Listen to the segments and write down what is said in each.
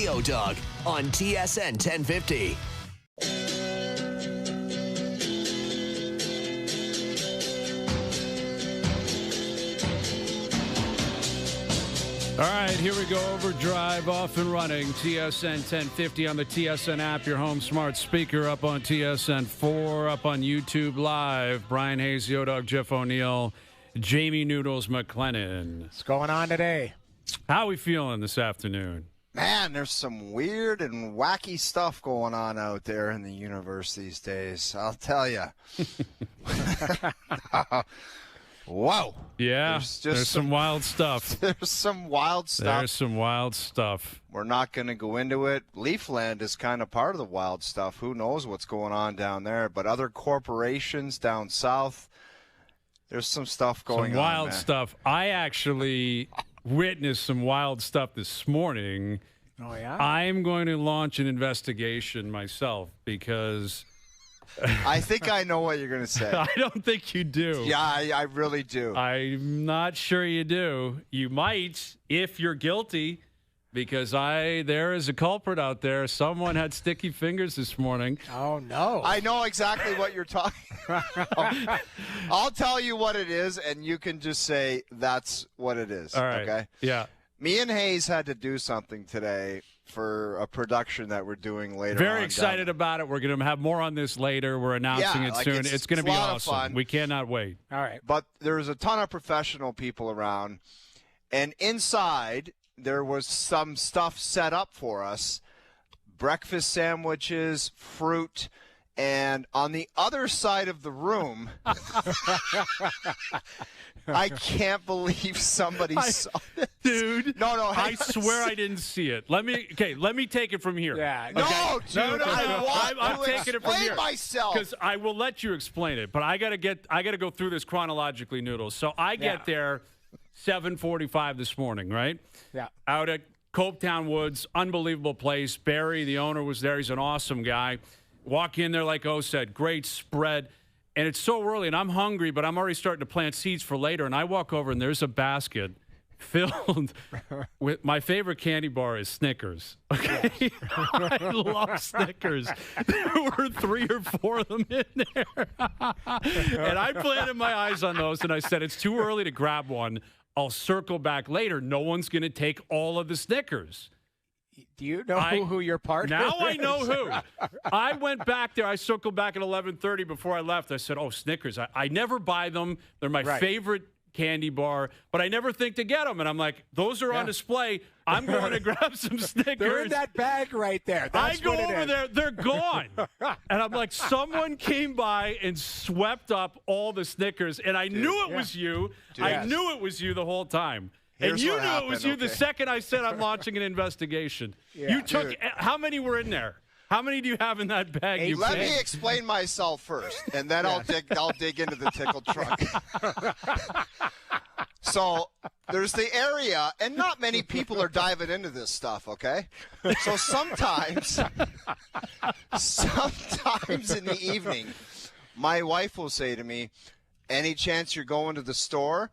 Dog on TSN 1050. All right, here we go. OverDrive off and running. TSN 1050 on the TSN app, your home smart speaker, up on TSN 4, up on YouTube Live. Brian Hayes, Dog, Jeff O'Neill, Jamie Noodles McLennan. What's going on today? How are we feeling this afternoon? Man, there's some weird and wacky stuff going on out there in the universe these days. I'll tell you. Whoa. Yeah, there's some wild stuff. There's some wild stuff. There's some wild stuff. We're not going to go into it. Leafland is kind of part of the wild stuff. Who knows what's going on down there? But other corporations down south, there's some stuff going on. Some wild man. stuff. I actually witnessed some wild stuff this morning. Oh, yeah? I'm going to launch an investigation myself because I think I know what you're going to say. I don't think you do. Yeah, I really do. I'm not sure you do. You might if you're guilty, because there is a culprit out there. Someone had sticky fingers this morning. Oh, no. I know exactly what you're talking about. I'll tell you what it is, and you can just say that's what it is. All right. Okay? Yeah. Me and Hayes had to do something today for a production that we're doing later on. Very excited about it. We're going to have more on this later. We're announcing it soon. It's going to be awesome. We cannot wait. All right. But there's a ton of professional people around, and inside there was some stuff set up for us, breakfast sandwiches, fruit, and on the other side of the room, I can't believe somebody saw it. Dude, No, I swear I didn't see it. Let me take it from here. Yeah. No, Okay? dude, I'm taking it from here myself. because I will let you explain it, but I gotta go through this chronologically, Noodles. So I get there 7:45 this morning, right? Yeah. Out at Copetown Woods, unbelievable place. Barry, the owner, was there. He's an awesome guy. Walk in there, like O said, great spread. And it's so early, and I'm hungry, but I'm already starting to plant seeds for later. And I walk over, and there's a basket filled with my favorite candy bar is Snickers. Okay, I love Snickers. There were 3 or 4 of them in there, and I planted my eyes on those. And I said, it's too early to grab one. I'll circle back later. No one's going to take all of the Snickers. Do you know who your partner Now is? I know who. I went back there. I circled back at 11:30 before I left. I said, oh, Snickers. I never buy them. They're my favorite candy bar, but I never think to get them. And I'm like, those are on display. I'm going to grab some Snickers. They're in that bag right there. That's I go what it over is. there. They're gone. And I'm like, someone came by and swept up all the Snickers. And I knew it was you. I knew it was you the whole time. Here's and you what knew happened, it was you the okay. second I said I'm launching an investigation. You took how many were in there? How many do you have in that bag? Let me explain myself first, and then I'll dig into the tickle truck. So there's the area, and not many people are diving into this stuff, okay? So sometimes in the evening, my wife will say to me, any chance you're going to the store?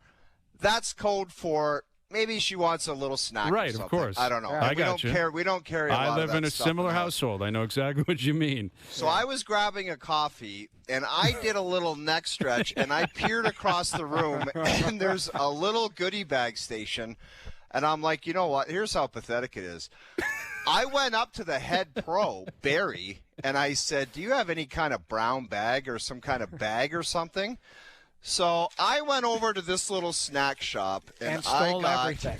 That's code for maybe she wants a little snack. Right, or something. of course. I don't know. I we got don't you. care. We don't carry a lot I of live that in a stuff similar the house. household. I know exactly what you mean. So I was grabbing a coffee, and I did a little neck stretch, and I peered across the room, and there's a little goodie bag station, and I'm like, you know what? Here's how pathetic it is. I went up to the head pro, Barry, and I said, do you have any kind of brown bag or some kind of bag or something? So I went over to this little snack shop, and stole I everything.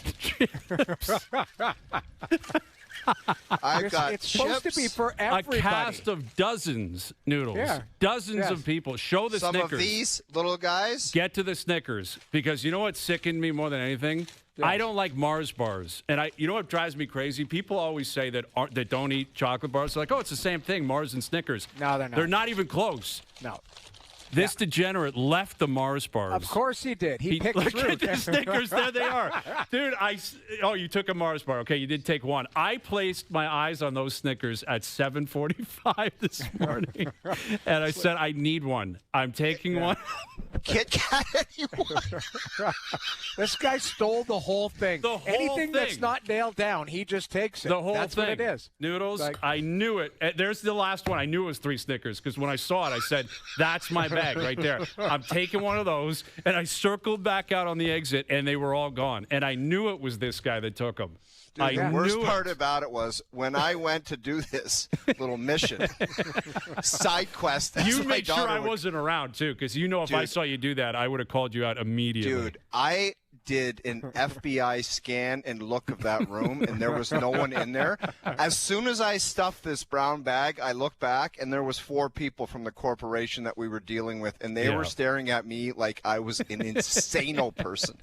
got It's supposed to be for everybody. A cast of dozens, Noodles. Yeah. Dozens of people. Show the some Snickers. of these little guys. Get to the Snickers, because you know what sickened me more than anything? I don't like Mars bars. And you know what drives me crazy? People always say that don't eat chocolate bars. They're like, oh, it's the same thing, Mars and Snickers. No, they're not. They're not even close. No. This degenerate left the Mars bars. Of course he did. He picked look through. at the Snickers. There they are. Dude, you took a Mars bar. Okay, you did take one. I placed my eyes on those Snickers at 7:45 this morning, and I said, I need one. I'm taking one. Kit Kat anymore. This guy stole the whole thing. The whole Anything thing. that's not nailed down, he just takes it. The whole That's thing. what it is. Noodles, Like- I knew it. There's the last one. I knew it was 3 Snickers because when I saw it, I said, that's my bag right there. I'm taking one of those. And I circled back out on the exit, and they were all gone. And I knew it was this guy that took them. Dude, the worst knew part it. about it was when I went to do this little mission, side quest. as You my made sure daughter I would- wasn't around, too, because you know if I Dude. saw you do that, I would have called you out immediately. Dude, I did an FBI scan and look of that room, and there was no one in there. As soon as I stuffed this brown bag, I looked back, and there was 4 people from the corporation that we were dealing with, and they Yeah. were staring at me like I was an insano person.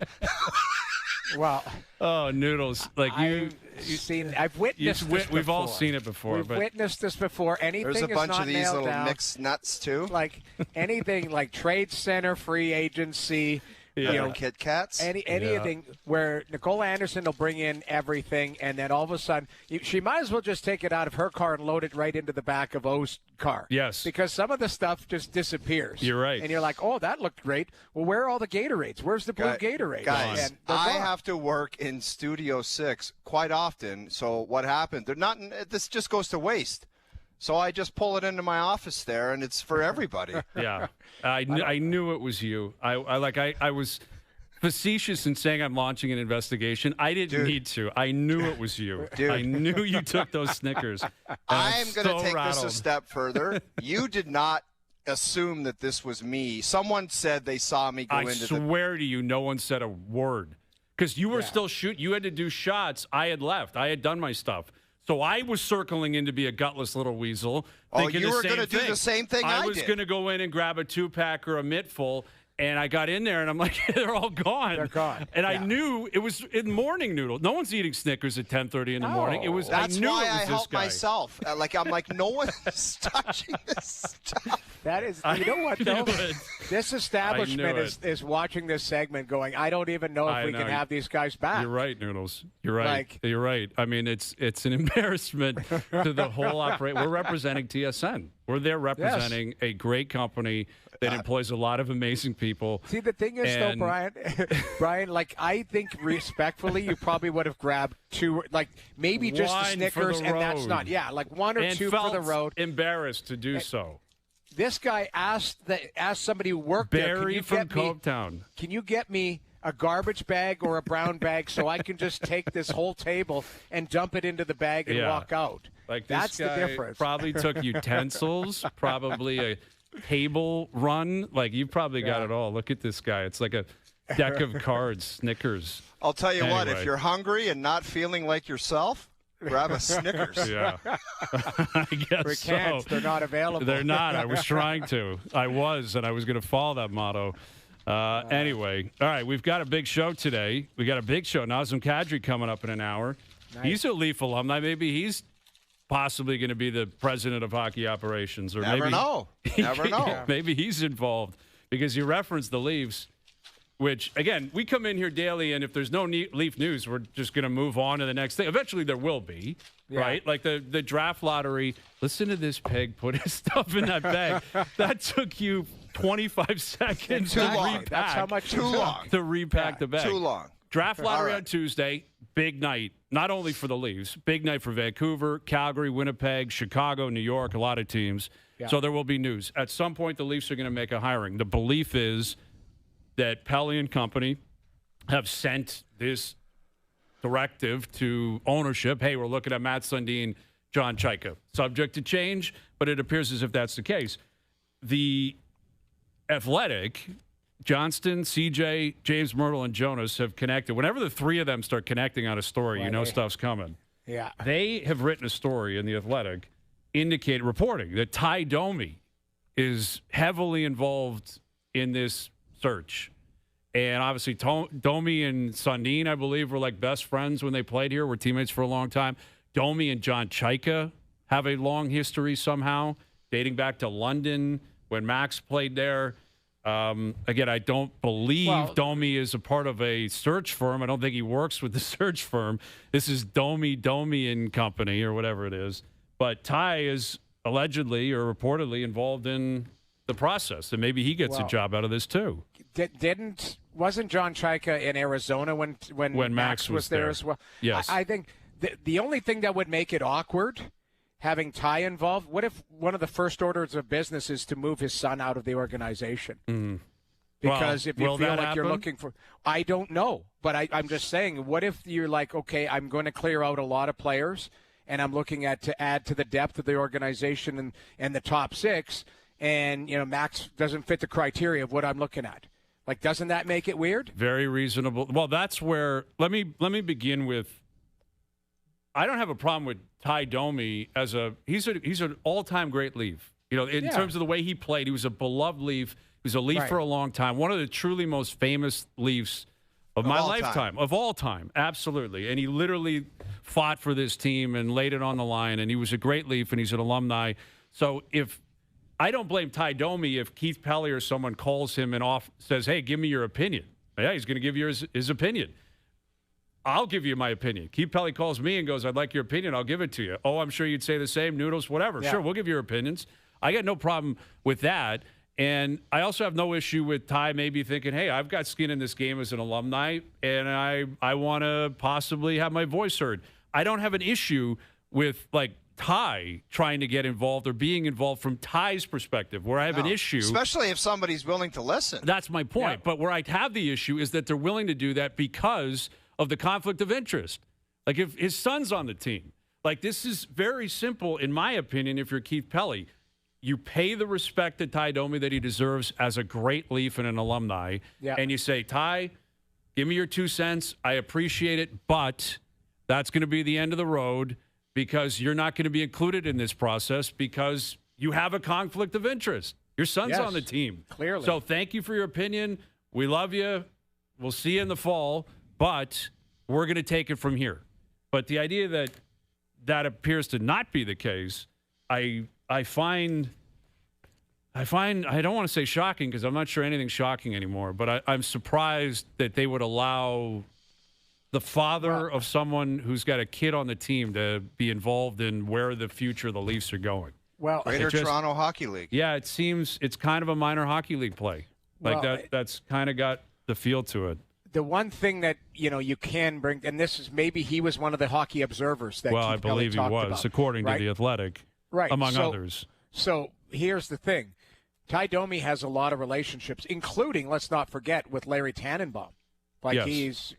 Well, Oh, Noodles. Like I've witnessed this we've all before. seen it before. We've but witnessed this before. Anything There's a is bunch not of these nailed little down. mixed nuts, too. Like anything like Trade Center, free agency, Yeah. you know, Kit Kats. anything where Nicole Anderson will bring in everything, and then all of a sudden she might as well just take it out of her car and load it right into the back of O's car. Yes. Because some of the stuff just disappears. You're right. And you're like, oh, that looked great. Well, where are all the Gatorades? Where's the blue Gatorade? Guys, And they're I gone. have to work in Studio 6 quite often. So what happened? They're not. This just goes to waste. So I just pull it into my office there, and it's for everybody. Yeah, I knew it was you. I was facetious in saying I'm launching an investigation. I didn't need to. I knew it was you. Dude. I knew you took those Snickers. And I'm going to so take rattled. this a step further. You did not assume that this was me. Someone said they saw me go I into the. swear to you, no one said a word because you were still shooting. You had to do shots. I had left. I had done my stuff. So I was circling in to be a gutless little weasel. Oh, thinking you the were same gonna do thing. the same thing I was did. going to go in and grab a 2-pack or a mittful. And I got in there, and I'm like, they're all gone. They're gone. And I Yeah. knew it was in morning noodle. No one's eating Snickers at 10:30 in the morning. It was. That's I knew why it was I this helped guy. myself. I'm like, no one's touching this stuff. That is, you know what, I though? knew it. This establishment I knew is watching this segment going, I don't even know if I we know. can have these guys back. You're right, Noodles. You're right. Like- You're right. I mean, it's an embarrassment to the whole operation. We're representing TSN. We're there representing a great company that employs a lot of amazing people. See, the thing is, though, And- Brian, like, I think respectfully, you probably would have grabbed 2, like, maybe just the One for Snickers, the and that's road. not, like 1 or And 2 felt for the road. embarrassed to do so. This guy asked somebody who worked there, Barry from Copetown. Can you get me a garbage bag or a brown bag so I can just take this whole table and dump it into the bag and Yeah. walk out? Like this That's guy the difference. probably took utensils, probably a table run. Like you probably got Yeah. it all. Look at this guy. It's like a deck of cards, Snickers. I'll tell you what, if Anyway. you're hungry and not feeling like yourself, grab a Snickers. Yeah, I guess We can't. so. They're not available. They're not. I was trying to. I was, and I was going to follow that motto. Anyway, all right, we've got a big show today. We got a big show. Nazem Kadri coming up in an hour. Nice. He's a Leaf alumni. Maybe he's possibly going to be the president of hockey operations, or Never maybe know. Never know. maybe he's involved because you referenced the Leafs. Which, again, we come in here daily, and if there's no Leaf news, we're just going to move on to the next thing. Eventually, there will be, right? Like the draft lottery. Listen to this pig put his stuff in that bag. That took you 25 seconds Too to long. repack. That's how much Too long. To repack the bag. Too long. Draft lottery All right. on Tuesday. Big night, not only for the Leafs, big night for Vancouver, Calgary, Winnipeg, Chicago, New York, a lot of teams. Yeah. So there will be news. At some point, the Leafs are going to make a hiring. The belief is that Pelly and company have sent this directive to ownership. Hey, we're looking at Matt Sundin, John Chaika. Subject to change, but it appears as if that's the case. The Athletic, Johnston, CJ, James Myrtle, and Jonas have connected. Whenever the 3 of them start connecting on a story, you know stuff's coming. Yeah. They have written a story in the Athletic reporting that Ty Domi is heavily involved in this search. And obviously, Domi and Sundin, I believe, were like best friends when they played here, were teammates for a long time. Domi and John Chaika have a long history somehow, dating back to London when Max played there. Again, I don't believe Domi is a part of a search firm. I don't think he works with the search firm. This is Domi and Company or whatever it is. But Ty is allegedly or reportedly involved in the process, and maybe he gets a job out of this too. Wasn't John Chaika in Arizona when Max was there as well? Yes. I think the only thing that would make it awkward, having Ty involved, what if one of the first orders of business is to move his son out of the organization? Mm-hmm. Because if you feel like happen? you're looking for, I don't know, but I'm just saying, what if you're like, okay, I'm going to clear out a lot of players, and I'm looking to add to the depth of the organization and the top six, and Max doesn't fit the criteria of what I'm looking at. Like, doesn't that make it weird? Very reasonable. Well, that's where let me begin with. I don't have a problem with Ty Domi he's an all-time great Leaf. In terms of the way he played, he was a beloved Leaf. He was a Leaf for a long time. One of the truly most famous Leafs of my lifetime, of all time, absolutely. And he literally fought for this team and laid it on the line. And he was a great Leaf, and he's an alumni. So I don't blame Ty Domi if Keith Pelly or someone calls him and says, "Hey, give me your opinion." Yeah, he's going to give you his opinion. I'll give you my opinion. Keith Pelly calls me and goes, "I'd like your opinion. I'll give it to you." Oh, I'm sure you'd say the same. Noodles, whatever. Yeah. Sure, we'll give you your opinions. I got no problem with that. And I also have no issue with Ty maybe thinking, hey, I've got skin in this game as an alumni, and I want to possibly have my voice heard. I don't have an issue with, Ty trying to get involved or being involved from Ty's perspective. Where I have an issue, especially if somebody's willing to listen. That's my point. Yeah. But where I have the issue is that they're willing to do that because of the conflict of interest. Like, if his son's on the team. This is very simple, in my opinion, if you're Keith Pelly. You pay the respect to Ty Domi that he deserves as a great Leaf and an alumni. Yeah. And you say, Ty, give me your 2 cents. I appreciate it, but that's going to be the end of the road because you're not going to be included in this process because you have a conflict of interest. Your son's on the team. Clearly. So thank you for your opinion. We love you. We'll see you in the fall, but we're going to take it from here. But the idea that appears to not be the case, I find I don't want to say shocking because I'm not sure anything's shocking anymore, but I'm surprised that they would allow the father of someone who's got a kid on the team to be involved in where the future of the Leafs are going. Well, Greater Toronto Hockey League. Yeah, it seems it's kind of a minor hockey league play. That's kind of got the feel to it. The one thing that, you can bring, and this is maybe he was one of the hockey observers that I believe he was, about, according to The Athletic, among others. So here's the thing. Ty Domi has a lot of relationships, including, let's not forget, with Larry Tannenbaum. He's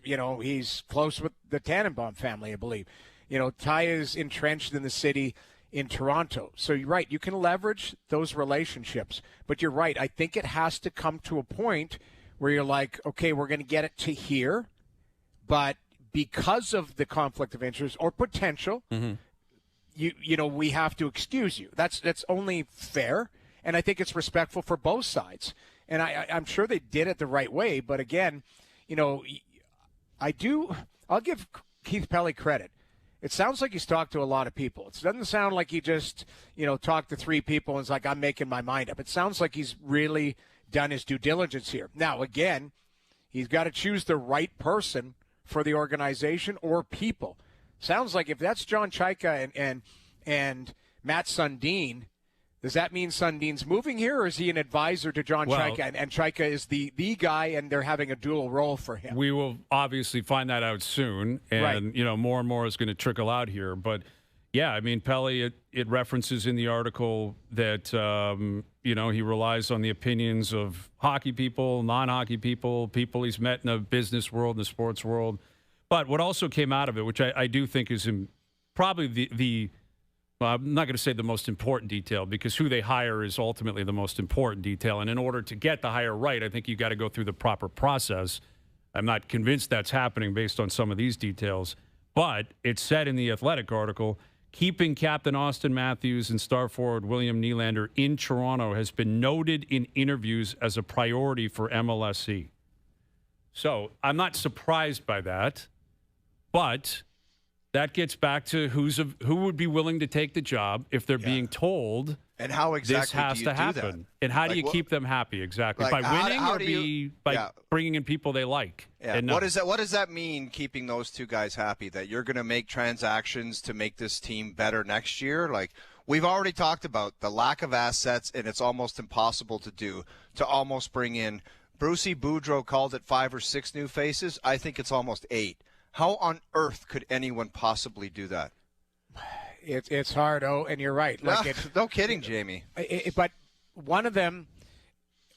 close with the Tannenbaum family, I believe. Ty is entrenched in the city in Toronto. So you're right, you can leverage those relationships. But you're right, I think it has to come to a point where you're like, okay, we're going to get it to here, but because of the conflict of interest or potential, we have to excuse you. That's only fair, and I think it's respectful for both sides. And I'm sure they did it the right way, but again, I'll give Keith Pelly credit. It sounds like he's talked to a lot of people. It doesn't sound like he just, talked to 3 people and is like, I'm making my mind up. It sounds like he's really done his due diligence here. Now, again, he's got to choose the right person for the organization or people. Sounds like if that's John Chaika and Matt Sundin, does that mean Sundin's moving here, or is he an advisor to John Chaika, and Chaika is the guy, and they're having a dual role for him? We will obviously find that out soon, and more and more is going to trickle out here. But yeah, I mean, Pelly, it references in the article that he relies on the opinions of hockey people, non-hockey people he's met in the business world, in the sports world. But what also came out of it, which I do think is probably I'm not going to say the most important detail, because who they hire is ultimately the most important detail. And in order to get the hire right, I think you got to go through the proper process. I'm not convinced that's happening based on some of these details. But it said in the Athletic article, keeping Captain Austin Matthews and star forward William Nylander in Toronto has been noted in interviews as a priority for MLSE. So I'm not surprised by that, but that gets back to who would be willing to take the job if they're being told and how exactly this has to happen. And how do you keep them happy exactly? By winning by bringing in people they like? Yeah. What does that mean, keeping those two guys happy, that you're going to make transactions to make this team better next year? We've already talked about the lack of assets, and it's almost impossible to almost bring in Brucey Boudreau called it 5 or 6 new faces. I think it's almost 8. How on earth could anyone possibly do that? It's hard, and you're right. No kidding, Jamie. But one of them,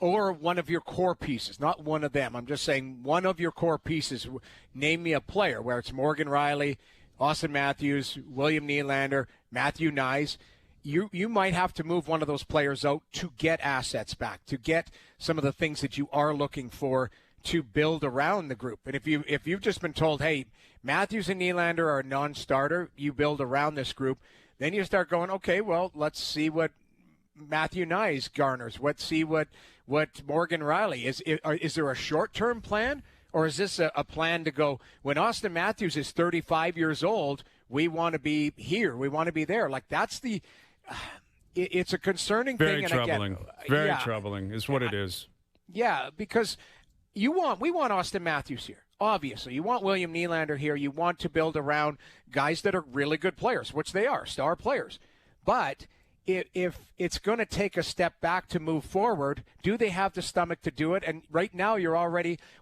or one of your core pieces, not one of them. I'm just saying one of your core pieces. Name me a player, where it's Morgan Riley, Austin Matthews, William Nylander, Matthew Nyes. You might have to move one of those players out to get assets back, to get some of the things that you are looking for to build around the group. And if you've just been told, hey, Matthews and Nylander are a non-starter, you build around this group, then you start going, okay, well, let's see what Matthew Nyes garners. Let's see what Morgan Riley is. Is there a short-term plan, or is this a plan to go, when Austin Matthews is 35 years old, we want to be here, we want to be there? Like, that's the it's a concerning Very thing. Troubling. Very troubling is what it is. Yeah, because we want Austin Matthews here. Obviously, you want William Nylander here. You want to build around guys that are really good players, which they are, star players. But if it's going to take a step back to move forward, do they have the stomach to do it? And right now,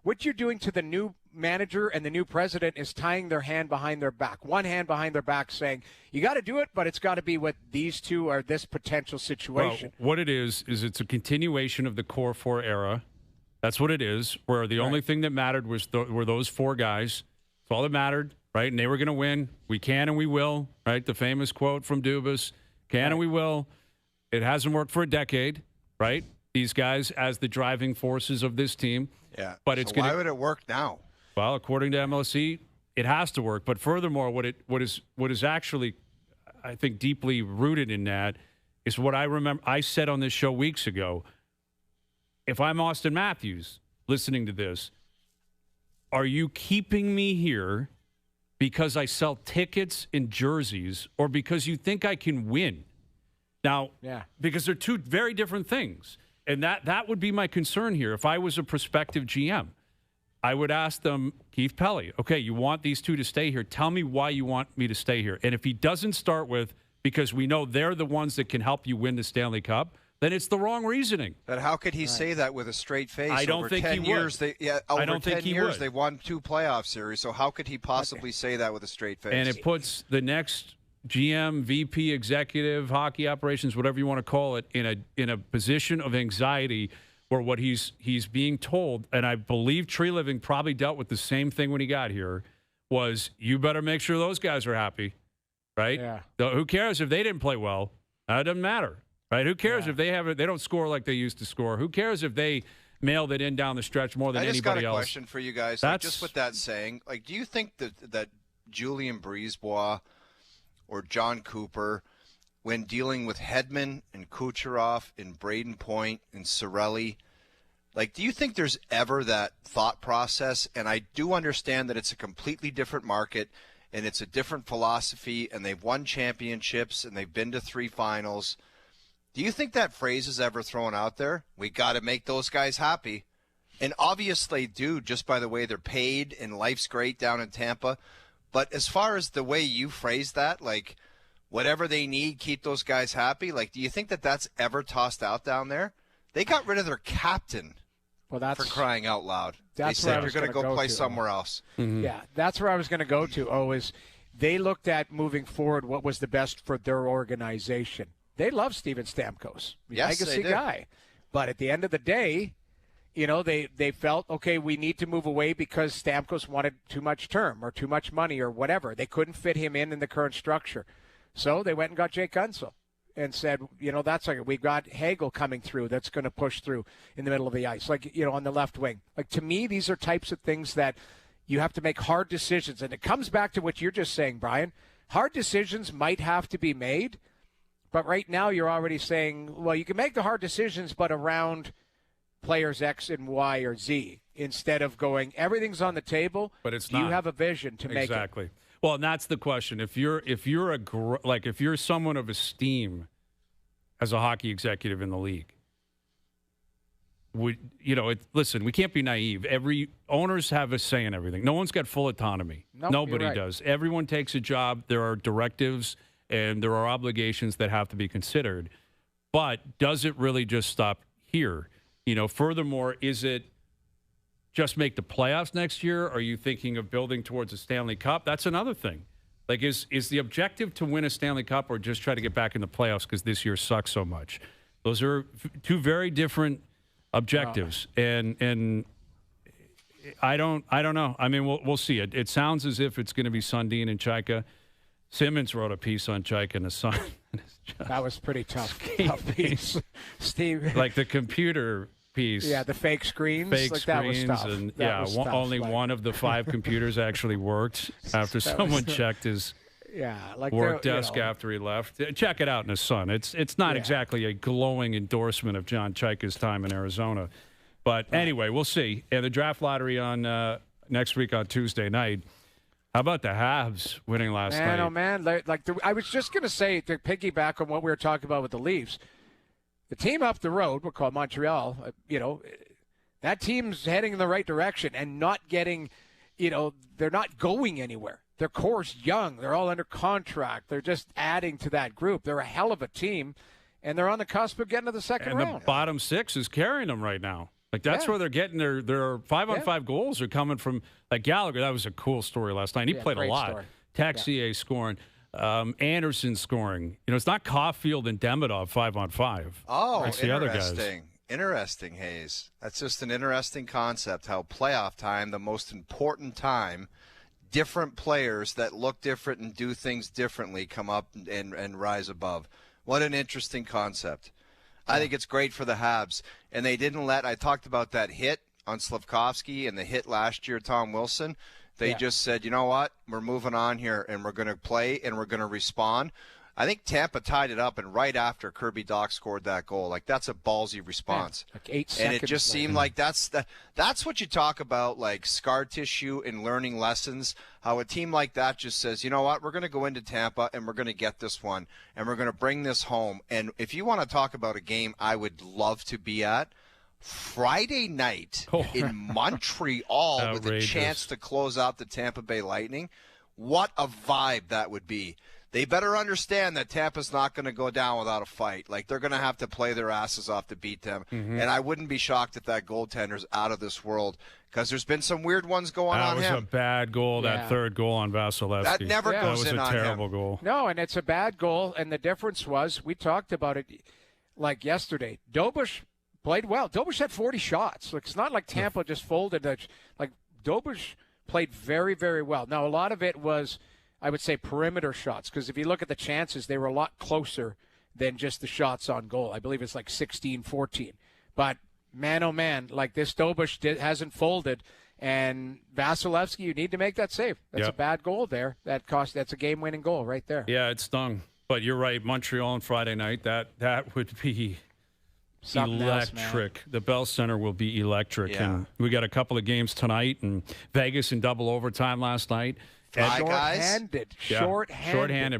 what you're doing to the new manager and the new president is tying their hand behind their back, one hand behind their back, saying, you got to do it, but it's got to be with these two or this potential situation. Well, what it is it's a continuation of the Core 4 era. That's what it is, where the only thing that mattered were those 4 guys. That's all that mattered, right? And they were going to win. We can and we will, right? The famous quote from Dubas, can and we will. It hasn't worked for a decade, right? These guys as the driving forces of this team. Yeah. But it's why would it work now? Well, according to MLC, it has to work. But furthermore, what is actually, I think, deeply rooted in that is what I remember I said on this show weeks ago. If I'm Austin Matthews listening to this, are you keeping me here because I sell tickets and jerseys, or because you think I can win? Now, because they're two very different things. And that would be my concern here. If I was a prospective GM, I would ask them, Keith Pelly, okay, you want these two to stay here. Tell me why you want me to stay here. And if he doesn't start with, because we know they're the ones that can help you win the Stanley Cup, then it's the wrong reasoning. But how could he say that with a straight face? I don't think he would. I don't think he would. They won 2 playoff series, so how could he possibly say that with a straight face? And it puts the next GM, VP, executive, hockey operations, whatever you want to call it, in a position of anxiety where what he's being told, and I believe Tree Living probably dealt with the same thing when he got here, was you better make sure those guys are happy, right? Yeah. So who cares if they didn't play well? It doesn't matter, right? Who cares if they don't score like they used to score? Who cares if they mailed it in down the stretch more than anybody else? I just got a question for you guys. Just with that saying, do you think that Julien Brisebois or John Cooper, when dealing with Hedman and Kucherov and Braden Point and Cirelli, do you think there's ever that thought process? And I do understand that it's a completely different market and it's a different philosophy, and they've won championships and they've been to 3 finals. Do you think that phrase is ever thrown out there? We got to make those guys happy. And obviously do, just by the way they're paid, and life's great down in Tampa. But as far as the way you phrase that, whatever they need, keep those guys happy, do you think that that's ever tossed out down there? They got rid of their captain, for crying out loud. They said you're going to go play somewhere else. Mm-hmm. Yeah, that's where I was going to go to, is they looked at moving forward what was the best for their organization. They love Steven Stamkos. Yes, legacy guy. But at the end of the day, they felt, okay, we need to move away because Stamkos wanted too much term or too much money or whatever. They couldn't fit him in the current structure. So they went and got Jake Gunsel and said, that's we've got Hagel coming through that's going to push through in the middle of the ice, on the left wing. To me, these are types of things that you have to make hard decisions. And it comes back to what you're just saying, Brian. Hard decisions might have to be made, but right now you're already saying, well, you can make the hard decisions, but around players X and Y or Z, instead of going, everything's on the table, but it's do not. You have a vision to make it? Exactly. Well, and that's the question. If you're someone of esteem as a hockey executive in the league, listen, we can't be naive. Every owners have a say in everything. No one's got full autonomy. Nope, Nobody does. Everyone takes a job. There are directives and there are obligations that have to be considered. But does it really just stop here? Furthermore, is it just make the playoffs next year? Are you thinking of building towards a Stanley Cup? That's another thing. Like, is the objective to win a Stanley Cup or just try to get back in the playoffs because this year sucks so much? Those are two very different objectives, and I don't know. I mean, we'll see. It sounds as if it's going to be Sundin and Chaika. Simmons wrote a piece on Chaika in the Sun. That was pretty tough piece, Steve. Like the computer piece. Yeah, the fake screens. That was tough. And that was tough. Only one of the 5 computers actually worked after someone checked his work desk after he left. Check it out in the Sun. It's not exactly a glowing endorsement of John Chaika's time in Arizona. But anyway, we'll see. And the draft lottery on next week on Tuesday night. How about the Habs winning last night? Oh, man. I was just going to say, to piggyback on what we were talking about with the Leafs, the team up the road, we'll call Montreal, that team's heading in the right direction and not getting, they're not going anywhere. Their core's young. They're all under contract. They're just adding to that group. They're a hell of a team, and they're on the cusp of getting to the second round. And the bottom 6 is carrying them right now. Like, that's where they're getting their 5-on-5 goals are coming from. Like, Gallagher, that was a cool story last night. He played a lot. Story. Texier scoring. Anderson scoring. It's not Caulfield and Demidov 5-on-5. Oh, it's the other guys. Interesting, Hayes. That's just an interesting concept, how playoff time, the most important time, different players that look different and do things differently come up and rise above. What an interesting concept. I think it's great for the Habs. And they didn't I talked about that hit on Slafkovsky and the hit last year, Tom Wilson. They just said, you know what, we're moving on here, and we're going to play, and we're going to respond. I think Tampa tied it up, and right after Kirby Dach scored that goal, like, that's a ballsy response. Yeah, like 8 seconds. And it just seemed like that's what you talk about, like scar tissue and learning lessons, how a team like that just says, you know what, we're going to go into Tampa, and we're going to get this one, and we're going to bring this home. And if you want to talk about a game I would love to be at, Friday night in Montreal with a chance to close out the Tampa Bay Lightning, what a vibe that would be. They better understand that Tampa's not going to go down without a fight. Like, they're going to have to play their asses off to beat them. And I wouldn't be shocked if that goaltender's out of this world, because there's been some weird ones going on him. That was a bad goal, that third goal on Vasilevsky. That never goes in on him. That was a terrible goal. No, and it's a bad goal, and the difference was, we talked about it like yesterday, Dobush played well. Dobush had 40 shots. Like, it's not like Tampa just folded. Like, Dobush played very, very well. Now, a lot of it was, I would say, perimeter shots, because if you look at the chances, they were a lot closer than just the shots on goal. I believe it's like 16-14. But, man, oh, man, like, this Dobush hasn't folded. And Vasilevsky, you need to make that save. That's a bad goal there. That's a game-winning goal right there. Yeah, it stung. But you're right, Montreal on Friday night, that would be electric. The Bell Center will be electric. Yeah. And we got a couple of games tonight, and Vegas in double overtime last night. Short-handed.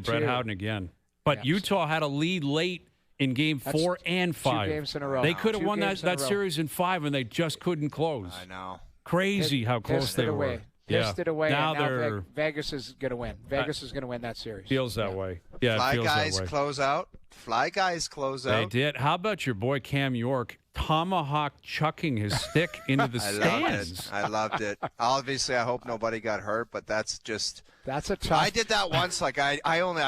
Brett Howden again. But Utah had a lead late in game 4 and 5. 2 games in a row. They could have won that series in 5, and they just couldn't close. I know. Crazy how close they were. Pissed it away. Now and Vegas is going to win. Vegas is going to win that series. Feels that way. Yeah, Fly it feels guys that way. close out. Fly guys close out. They did. How about your boy Cam York tomahawk chucking his stick into the stands? I loved it. Obviously, I hope nobody got hurt, but that's a tough. I did that once. Like I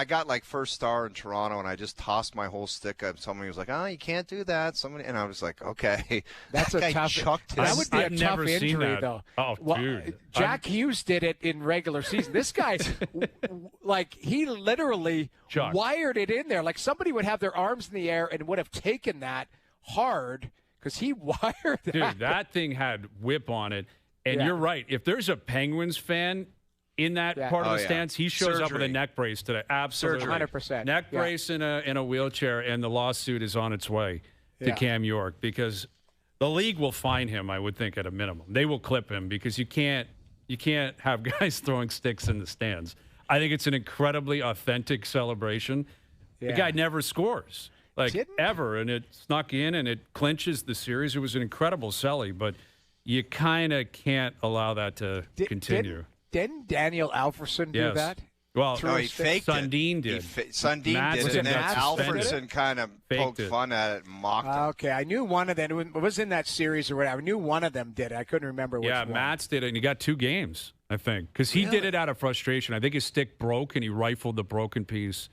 got like first star in Toronto, and I just tossed my whole stick up. Somebody was like, "Oh, you can't do that." And I was like, "Okay." That's a tough. That would be a tough injury, though. Oh, dude. Jack Hughes did it in regular season. This guy's like, he literally wired it in there. Like, somebody would have their arms in the air and would have taken that hard, because he wired that. Dude, that thing had whip on it. And you're right. If there's a Penguins fan in that part of the stands, he shows up with a neck brace today. Absolutely. 100%. Neck brace in a wheelchair, and the lawsuit is on its way to Cam York, because the league will fine him, I would think, at a minimum. They will clip him, because you can't have guys throwing sticks in the stands. I think it's an incredibly authentic celebration. The guy never scores, ever, and it snuck in, and it clinches the series. It was an incredible celly, but you kind of can't allow that to continue. Didn't Daniel Alfredsson do that? Well, No, he faked Sundin it. did. Sundin Matheson did it, and then got suspended. Alfredson kind of poked fun at it and mocked him. Okay, I knew one of them. It was in that series or whatever. I knew one of them did it. I couldn't remember which one. Yeah, Mats did it, and he got 2 games, I think, because he did it out of frustration. I think his stick broke, and he rifled the broken piece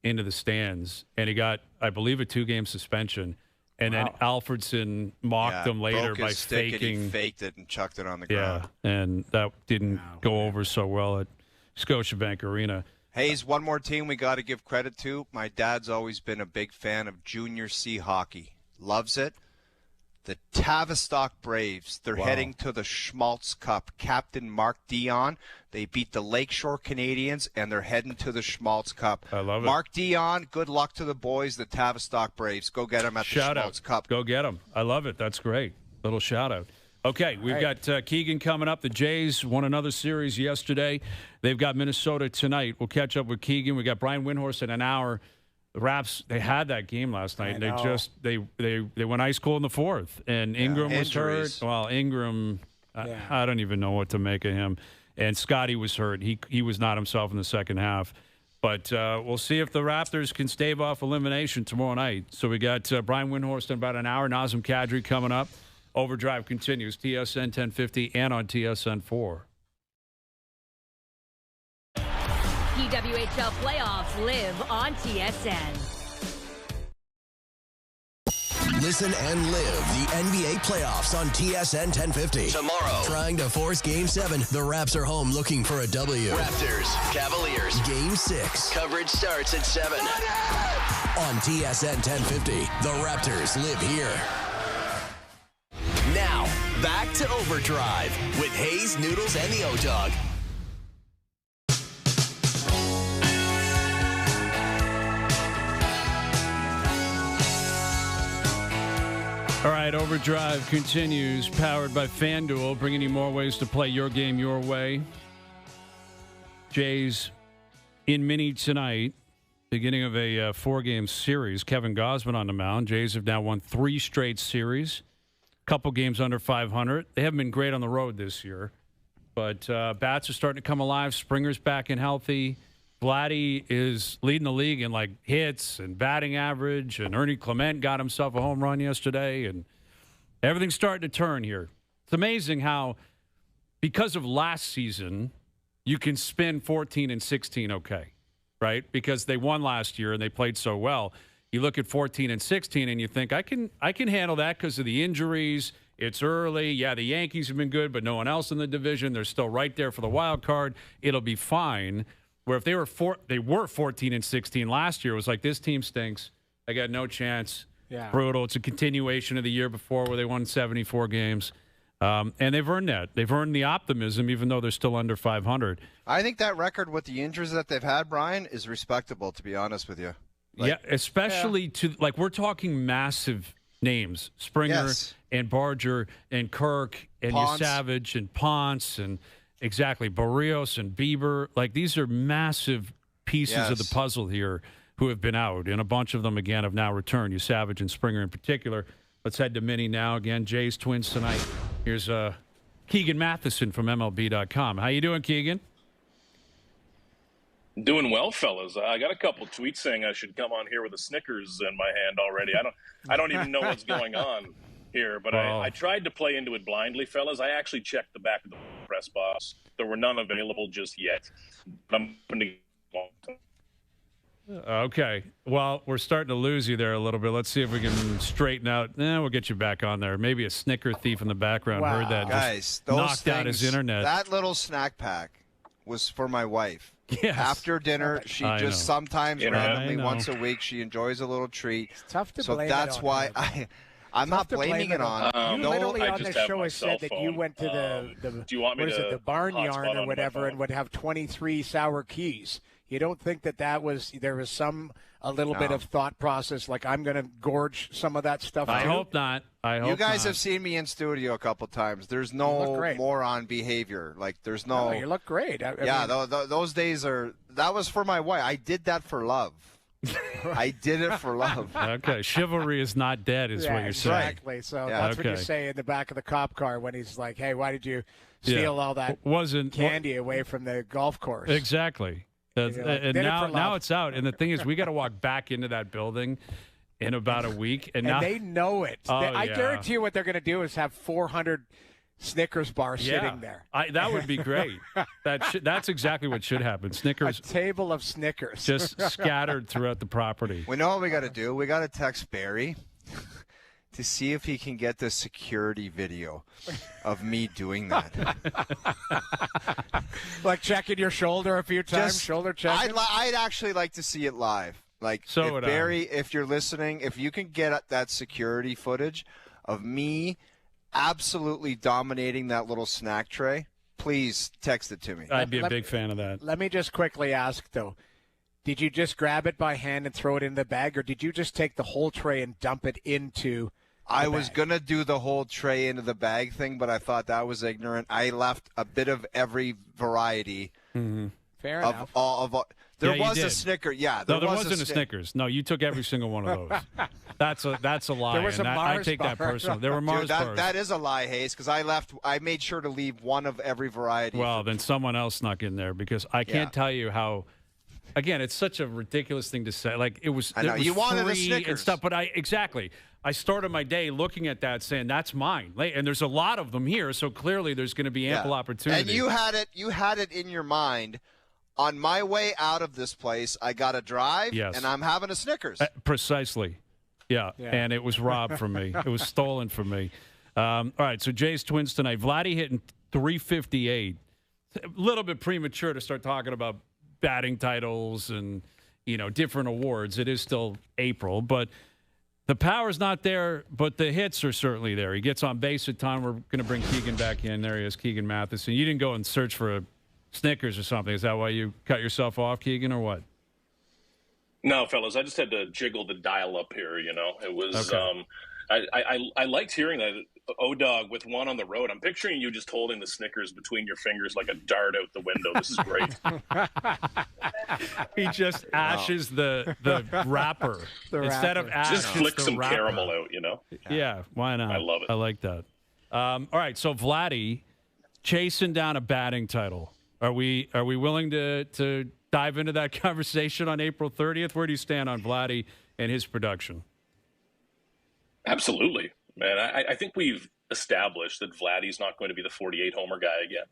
into the stands, and he got, I believe, a 2-game suspension. And then Alfredson mocked him later by faking. And he faked it and chucked it on the ground. Yeah, and that didn't go over so well at Scotiabank Arena. Hayes, one more team we got to give credit to. My dad's always been a big fan of Junior C hockey. Loves it. The Tavistock Braves, they're heading to the Schmaltz Cup. Captain Mark Dion, they beat the Lakeshore Canadians, and they're heading to the Schmaltz Cup. I love it. Mark Dion, good luck to the boys, the Tavistock Braves. Go get them at the Schmaltz Cup. Go get them. I love it. That's great. Little shout-out. Okay, we've got Keegan coming up. The Jays won another series yesterday. They've got Minnesota tonight. We'll catch up with Keegan. We got Brian Windhorst in an hour. The Raps, they had that game last night. They went ice cold in the 4th. And Ingram was hurt. Well, Ingram, I don't even know what to make of him. And Scotty was hurt. He was not himself in the second half. But we'll see if the Raptors can stave off elimination tomorrow night. So we got Brian Windhorst in about an hour. Nazem Kadri coming up. OverDrive continues, TSN 1050 and on TSN 4. PWHL playoffs live on TSN. Listen and live the NBA playoffs on TSN 1050. Tomorrow, trying to force Game 7. The Raps are home looking for a W. Raptors, Cavaliers, Game 6. Coverage starts at 7. On TSN 1050, the Raptors live here. Now, back to OverDrive with Hayes, Noodles, and the O-Dog. All right, OverDrive continues, powered by FanDuel, bringing you more ways to play your game your way. Jays in mini tonight, beginning of a 4-game series. Kevin Gausman on the mound. Jays have now won 3 straight series. Couple games under 500. They haven't been great on the road this year, but bats are starting to come alive. Springer's back and healthy. Vladdy is leading the league in hits and batting average, and Ernie Clement got himself a home run yesterday, and everything's starting to turn here. It's amazing how, because of last season, you can spin 14 and 16 okay, right? Because they won last year and they played so well. You look at 14 and 16 and you think, I can handle that because of the injuries. It's early. Yeah, the Yankees have been good, but no one else in the division. They're still right there for the wild card. It'll be fine. Where if they were 14 and 16 last year, it was like, this team stinks. I got no chance. Yeah. Brutal. It's a continuation of the year before where they won 74 games. And they've earned that. They've earned the optimism, even though they're still under 500. I think that record with the injuries that they've had, Brian, is respectable, to be honest with you. Especially to, we're talking massive names. Springer and Barger and Kirk and Savage and Ponce and exactly Barrios and Bieber. These are massive pieces of the puzzle here who have been out, and a bunch of them, again, have now returned. Savage and Springer in particular. Let's head to Mini now. Again, Jays Twins tonight. Here's Keegan Matheson from MLB.com. How you doing, Keegan? Doing well, fellas. I got a couple tweets saying I should come on here with a Snickers in my hand already. I don't even know what's going on here, but I tried to play into it blindly, fellas. I actually checked the back of the press box. There were none available just yet. I'm going to. Okay. Well, we're starting to lose you there a little bit. Let's see if we can straighten out. We'll get you back on there. Maybe a Snicker thief in the background heard that. Guys, knocked out his internet. That little snack pack was for my wife. Yes. After dinner, she just sometimes randomly once a week, she enjoys a little treat. It's tough to so blame that's it on why her. I'm not blaming it on. You literally on the show has said that you went to the barnyard or whatever and would have 23 sour keys. You don't think that there was a little bit of thought process, like I'm going to gorge some of that stuff? I hope not. You guys have seen me in studio a couple times. There's no moron behavior. There's no. You look great. Those days are. That was for my wife. I did that for love. I did it for love. Okay, chivalry is not dead, is what you're saying. Exactly. So that's what you say in the back of the cop car when he's like, "Hey, why did you steal all that candy away from the golf course?" Exactly. And now it's out. And the thing is, we got to walk back into that building in about a week. And now they know it. I guarantee you what they're going to do is have 400 Snickers bars sitting there. That would be great. That's exactly what should happen. Snickers. A table of Snickers. Just scattered throughout the property. We know what we got to do. We got to text Barry to see if he can get the security video of me doing that. Like checking your shoulder a few times, shoulder checking? I'd actually like to see it live. Like, so if Barry, if you're listening, if you can get that security footage of me absolutely dominating that little snack tray, please text it to me. I'd be a big fan of that. Let me just quickly ask, though. Did you just grab it by hand and throw it in the bag, or did you just take the whole tray and dump it into I was going to do the whole tray into the bag thing, but I thought that was ignorant. I left a bit of every variety. Mm-hmm. Fair enough. There was a Snickers. Yeah, there wasn't a Snickers. No, you took every single one of those. That's a lie. There was a Mars I take bar. that personally. There were Mars bars. That is a lie, Hayes, because I made sure to leave one of every variety. Well, then someone else snuck in there because I can't tell you how. Again, it's such a ridiculous thing to say. Like it was. I know you wanted a Snickers and stuff, but I started my day looking at that, saying that's mine. And there's a lot of them here, so clearly there's going to be ample opportunity. And you had it in your mind. On my way out of this place, I got to drive, and I'm having a Snickers. Precisely. Yeah, and it was robbed from me. It was stolen from me. All right, so Jays Twins tonight. Vladdy hitting .358. A little bit premature to start talking about batting titles and, different awards. It is still April, but the power's not there, but the hits are certainly there. He gets on base a ton. We're going to bring Keegan back in. There he is, Keegan Matheson. You didn't go and search for a Snickers or something. Is that why you cut yourself off, Keegan, or what? No, fellas, I just had to jiggle the dial up here. It was. Okay. I liked hearing that. O-Dog with one on the road. I'm picturing you just holding the Snickers between your fingers like a dart out the window. This is great. He just ashes the wrapper. Instead of ash, just flick some wrapper. caramel out, Yeah, why not? I love it. I like that. All right, so Vladdy chasing down a batting title. Are we willing to dive into that conversation on April 30th? Where do you stand on Vladdy and his production? Absolutely, man. I think we've established that Vladdy's not going to be the 48-homer guy again.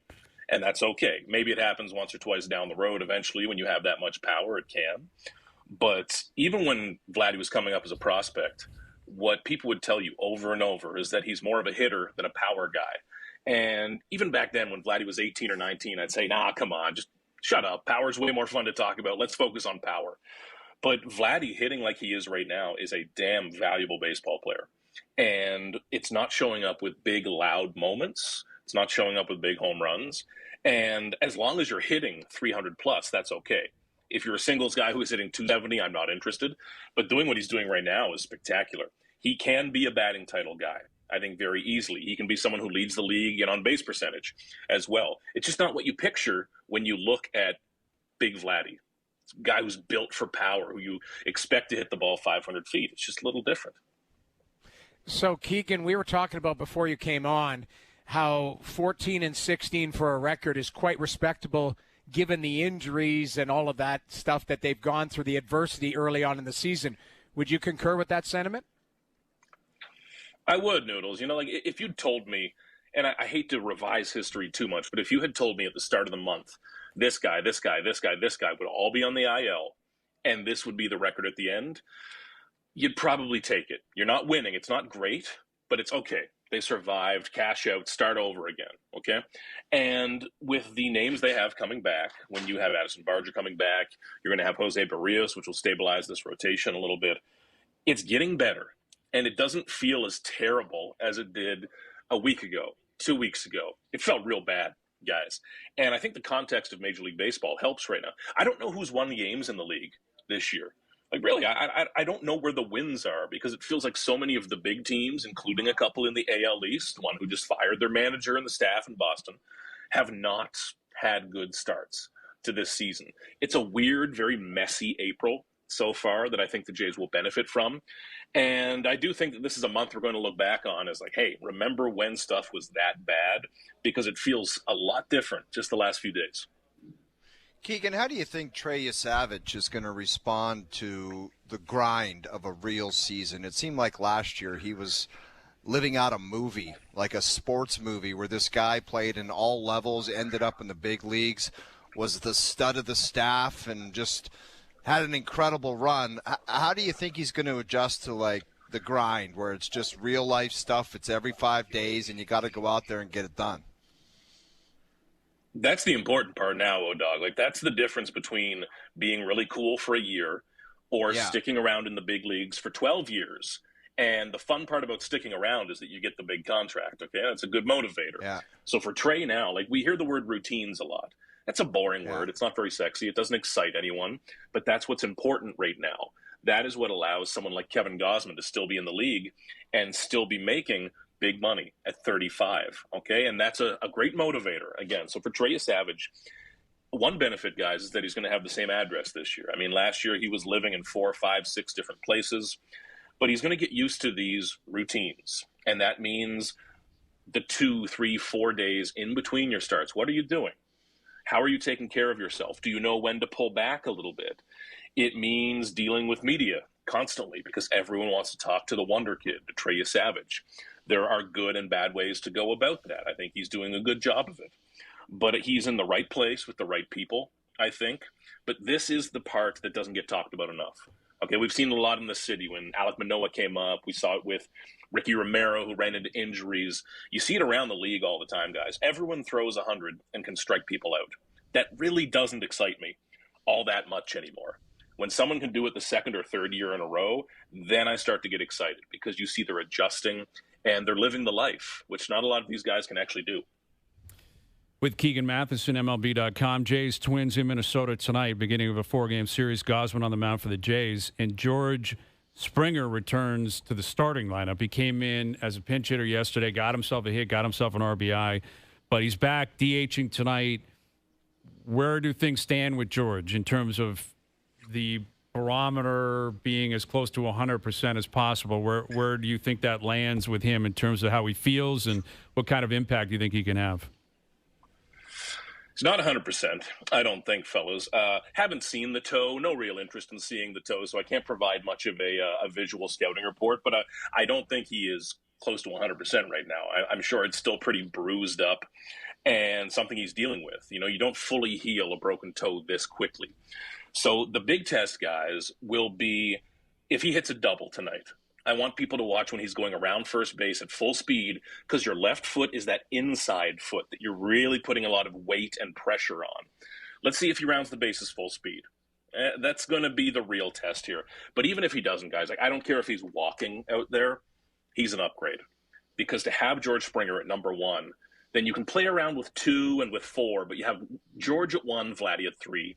And that's okay. Maybe it happens once or twice down the road. Eventually, when you have that much power, it can. But even when Vladdy was coming up as a prospect, what people would tell you over and over is that he's more of a hitter than a power guy. And even back then, when Vladdy was 18 or 19, I'd say, nah, come on, just shut up. Power's way more fun to talk about. Let's focus on power. But Vladdy hitting like he is right now is a damn valuable baseball player. And it's not showing up with big, loud moments. It's not showing up with big home runs. And as long as you're hitting 300 plus, that's okay. If you're a singles guy who is hitting 270, I'm not interested. But doing what he's doing right now is spectacular. He can be a batting title guy, I think, very easily. He can be someone who leads the league in on-base percentage as well. It's just not what you picture when you look at Big Vladdy. It's a guy who's built for power, who you expect to hit the ball 500 feet. It's just a little different. So, Keegan, we were talking about before you came on how 14-16 for a record is quite respectable given the injuries and all of that stuff that they've gone through, the adversity early on in the season. Would you concur with that sentiment? I would, Noodles. If you'd told me, and I hate to revise history too much, but if you had told me at the start of the month, this guy would all be on the IL, and this would be the record at the end, you'd probably take it. You're not winning. It's not great, but it's okay. They survived, cash out, start over again, okay? And with the names they have coming back, when you have Addison Barger coming back, you're going to have Jose Barrios, which will stabilize this rotation a little bit. It's getting better, and it doesn't feel as terrible as it did a week ago, 2 weeks ago. It felt real bad, guys. And I think the context of Major League Baseball helps right now. I don't know who's won games in the league this year. Like, really, I don't know where the wins are because it feels like so many of the big teams, including a couple in the AL East, one who just fired their manager and the staff in Boston, have not had good starts to this season. It's a weird, very messy April so far that I think the Jays will benefit from. And I do think that this is a month we're going to look back on as like, hey, remember when stuff was that bad? Because it feels a lot different just the last few days. Keegan, how do you think Trey Savage is going to respond to the grind of a real season? It seemed like last year he was living out a movie, like a sports movie, where this guy played in all levels, ended up in the big leagues, was the stud of the staff, and just had an incredible run. How do you think he's going to adjust to, like, the grind, where it's just real life stuff? It's every 5 days, and you got to go out there and get it done. That's the important part now, O-Dog. Like, that's the difference between being really cool for a year or sticking around in the big leagues for 12 years. And the fun part about sticking around is that you get the big contract, okay? That's a good motivator. Yeah. So for Trey now, like, we hear the word routines a lot. That's a boring word. It's not very sexy. It doesn't excite anyone. But that's what's important right now. That is what allows someone like Kevin Gausman to still be in the league and still be making big money at 35, okay? And that's a great motivator, again. So for Trey Savage, one benefit, guys, is that he's going to have the same address this year. I mean, last year he was living in 4, 5, 6 different places, but he's going to get used to these routines. And that means the 2, 3, 4 days in between your starts. What are you doing? How are you taking care of yourself? Do you know when to pull back a little bit? It means dealing with media constantly because everyone wants to talk to the Wonder Kid, to Trey Savage. There are good and bad ways to go about that. I think he's doing a good job of it. But he's in the right place with the right people, I think. But this is the part that doesn't get talked about enough. Okay, we've seen a lot in the city. When Alek Manoah came up, we saw it with Ricky Romero, who ran into injuries. You see it around the league all the time, guys. Everyone throws 100 and can strike people out. That really doesn't excite me all that much anymore. When someone can do it the second or third year in a row, then I start to get excited because you see they're adjusting and they're living the life, which not a lot of these guys can actually do. With Keegan Matheson, MLB.com. Jays Twins in Minnesota tonight, beginning of a 4-game series. Gausman on the mound for the Jays. And George Springer returns to the starting lineup. He came in as a pinch hitter yesterday, got himself a hit, got himself an RBI. But he's back DHing tonight. Where do things stand with George in terms of the barometer being as close to 100% as possible? Where do you think that lands with him in terms of how he feels and what kind of impact do you think he can have? It's not 100%, I don't think, fellas. Haven't seen the toe, no real interest in seeing the toe, so I can't provide much of a visual scouting report, but I don't think he is close to 100% right now. I'm sure it's still pretty bruised up and something he's dealing with. You know, you don't fully heal a broken toe this quickly. So the big test, guys, will be if he hits a double tonight. I want people to watch when he's going around first base at full speed because your left foot is that inside foot that you're really putting a lot of weight and pressure on. Let's see if he rounds the bases full speed. That's going to be the real test here. But even if he doesn't, guys, like I don't care if he's walking out there, he's an upgrade. Because to have George Springer at number 1, then you can play around with 2 and with 4, but you have George at 1, Vladdy at 3.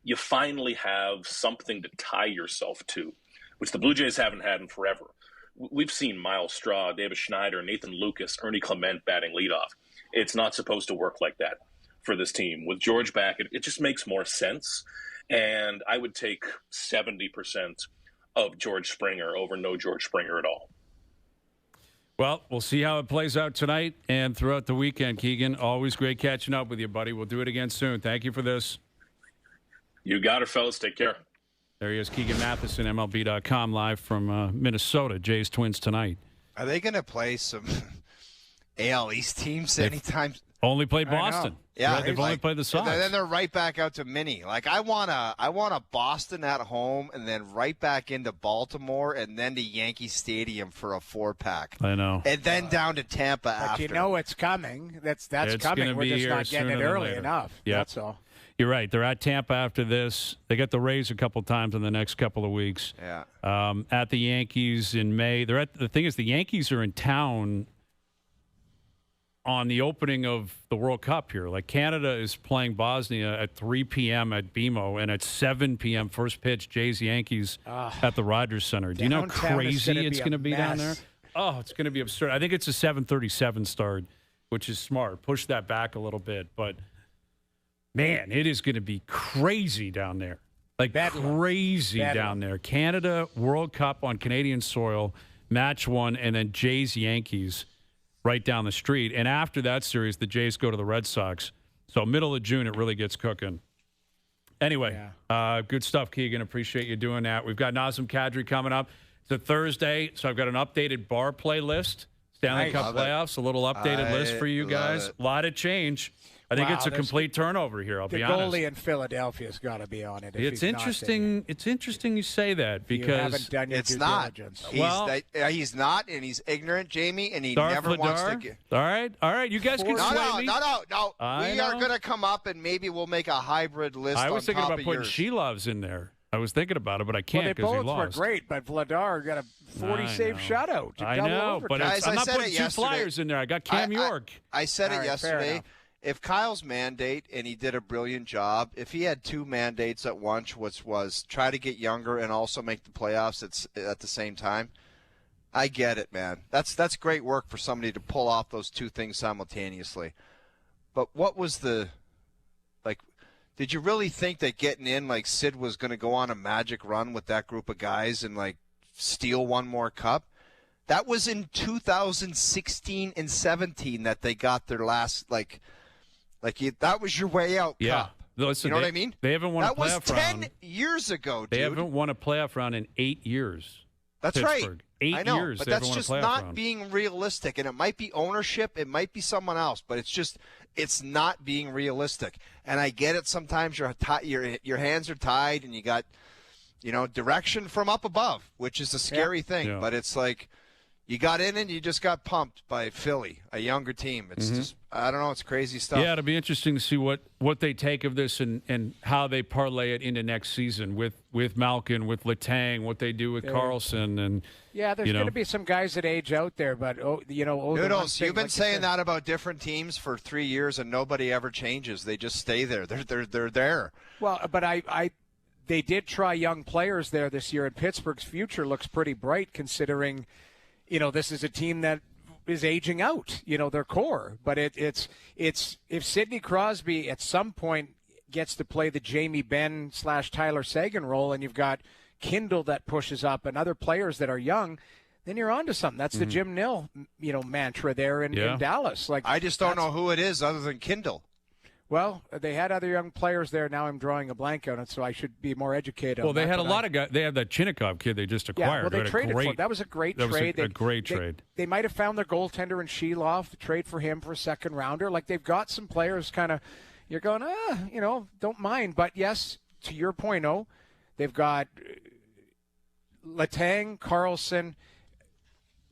You finally have something to tie yourself to, which the Blue Jays haven't had in forever. We've seen Miles Straw, Davis Schneider, Nathan Lucas, Ernie Clement batting leadoff. It's not supposed to work like that for this team. With George back, it just makes more sense. And I would take 70% of George Springer over no George Springer at all. Well, we'll see how it plays out tonight and throughout the weekend, Keegan. Always great catching up with you, buddy. We'll do it again soon. Thank you for this. You got it, fellas. Take care. There he is, Keegan Matheson, MLB.com, live from Minnesota. Jays Twins tonight. Are they going to play some AL East teams anytime? Only played Boston. Yeah, they've only played the Sox. And then they're right back out to Mini. Like I want a Boston at home, and then right back into Baltimore, and then to Yankee Stadium for a 4-pack. I know. And then down to Tampa but after. You know it's coming. That's coming. We're just not getting it early enough. Yep. That's all. You're right. They're at Tampa after this. They got the Rays a couple times in the next couple of weeks. Yeah. At the Yankees in May. The thing is, the Yankees are in town on the opening of the World Cup here. Like Canada is playing Bosnia at 3 p.m. at BMO, and at 7 p.m. first pitch, Jays Yankees at the Rogers Center. Do you know how crazy it's going to be down there? Oh, it's going to be absurd. I think it's a 7:37 start, which is smart. Push that back a little bit, but. Man, it is going to be crazy down there. Like crazy down there. Canada, World Cup on Canadian soil, match 1, and then Jays-Yankees right down the street. And after that series, the Jays go to the Red Sox. So middle of June, it really gets cooking. Anyway, good stuff, Keegan. Appreciate you doing that. We've got Nazem Kadri coming up. It's a Thursday, so I've got an updated bar play list. Stanley Cup playoffs, a little updated list for you guys. A lot of change. I think it's a complete turnover here, I'll be honest. The goalie in Philadelphia's got to be on it. It's interesting. It's interesting you say that because you haven't done your due diligence. He's not, and he's ignorant, Jamie, and he never wants to get. All right. You guys can sway me. No. We are going to come up, and maybe we'll make a hybrid list. I was thinking about putting yours. She Loves in there. I was thinking about it, but I can't because he lost. They both were great, but Vladar got a 40-save shutout. I know, but I'm not putting two Flyers in there. I got Cam York. I said it yesterday. If Kyle's mandate, and he did a brilliant job, if he had two mandates at once, which was try to get younger and also make the playoffs at the same time, I get it, man. That's great work for somebody to pull off those two things simultaneously. But what was did you really think that getting in, like Sid was going to go on a magic run with that group of guys and, like, steal one more cup? That was in 2016 and 17 that they got their last, that was your way out cup. Listen, you know what I mean? They haven't won a playoff round. That was 10 years ago, dude. They haven't won a playoff round in 8 years. That's Pittsburgh. right. 8 years. But that's just not being realistic. And it might be ownership. It might be someone else. But it's not being realistic. And I get it. Sometimes your hands are tied and you got, direction from up above, which is a scary thing. Yeah. But it's like you got in and you just got pumped by Philly, a younger team. It's just, I don't know, it's crazy stuff. Yeah, it'll be interesting to see what they take of this and how they parlay it into next season with Malkin, with Letang, what they do with Carlson. And there's going to be some guys that age out there, but Noodles, you've been saying that about different teams for 3 years, and nobody ever changes. They just stay there. They're there. Well, but they did try young players there this year, and Pittsburgh's future looks pretty bright considering, this is a team that is aging out, their core. But it's if Sidney Crosby at some point gets to play the Jamie Benn / Tyler Seguin role, and you've got Kindle that pushes up and other players that are young, then you're on to something. That's the Jim Nill, mantra there in Dallas. I just don't know who it is other than Kindle. Well, they had other young players there. Now I'm drawing a blank on it, so I should be more educated. Well, they had a lot of guys. They had that Chinnikov kid they just acquired. Yeah, well, they traded for him. That was a great trade. A great trade. They might have found their goaltender in Sheloff, trade for him for a second rounder. Like, they've got some players kind of, you're going, don't mind. But, yes, to your point, they've got Letang, Carlson,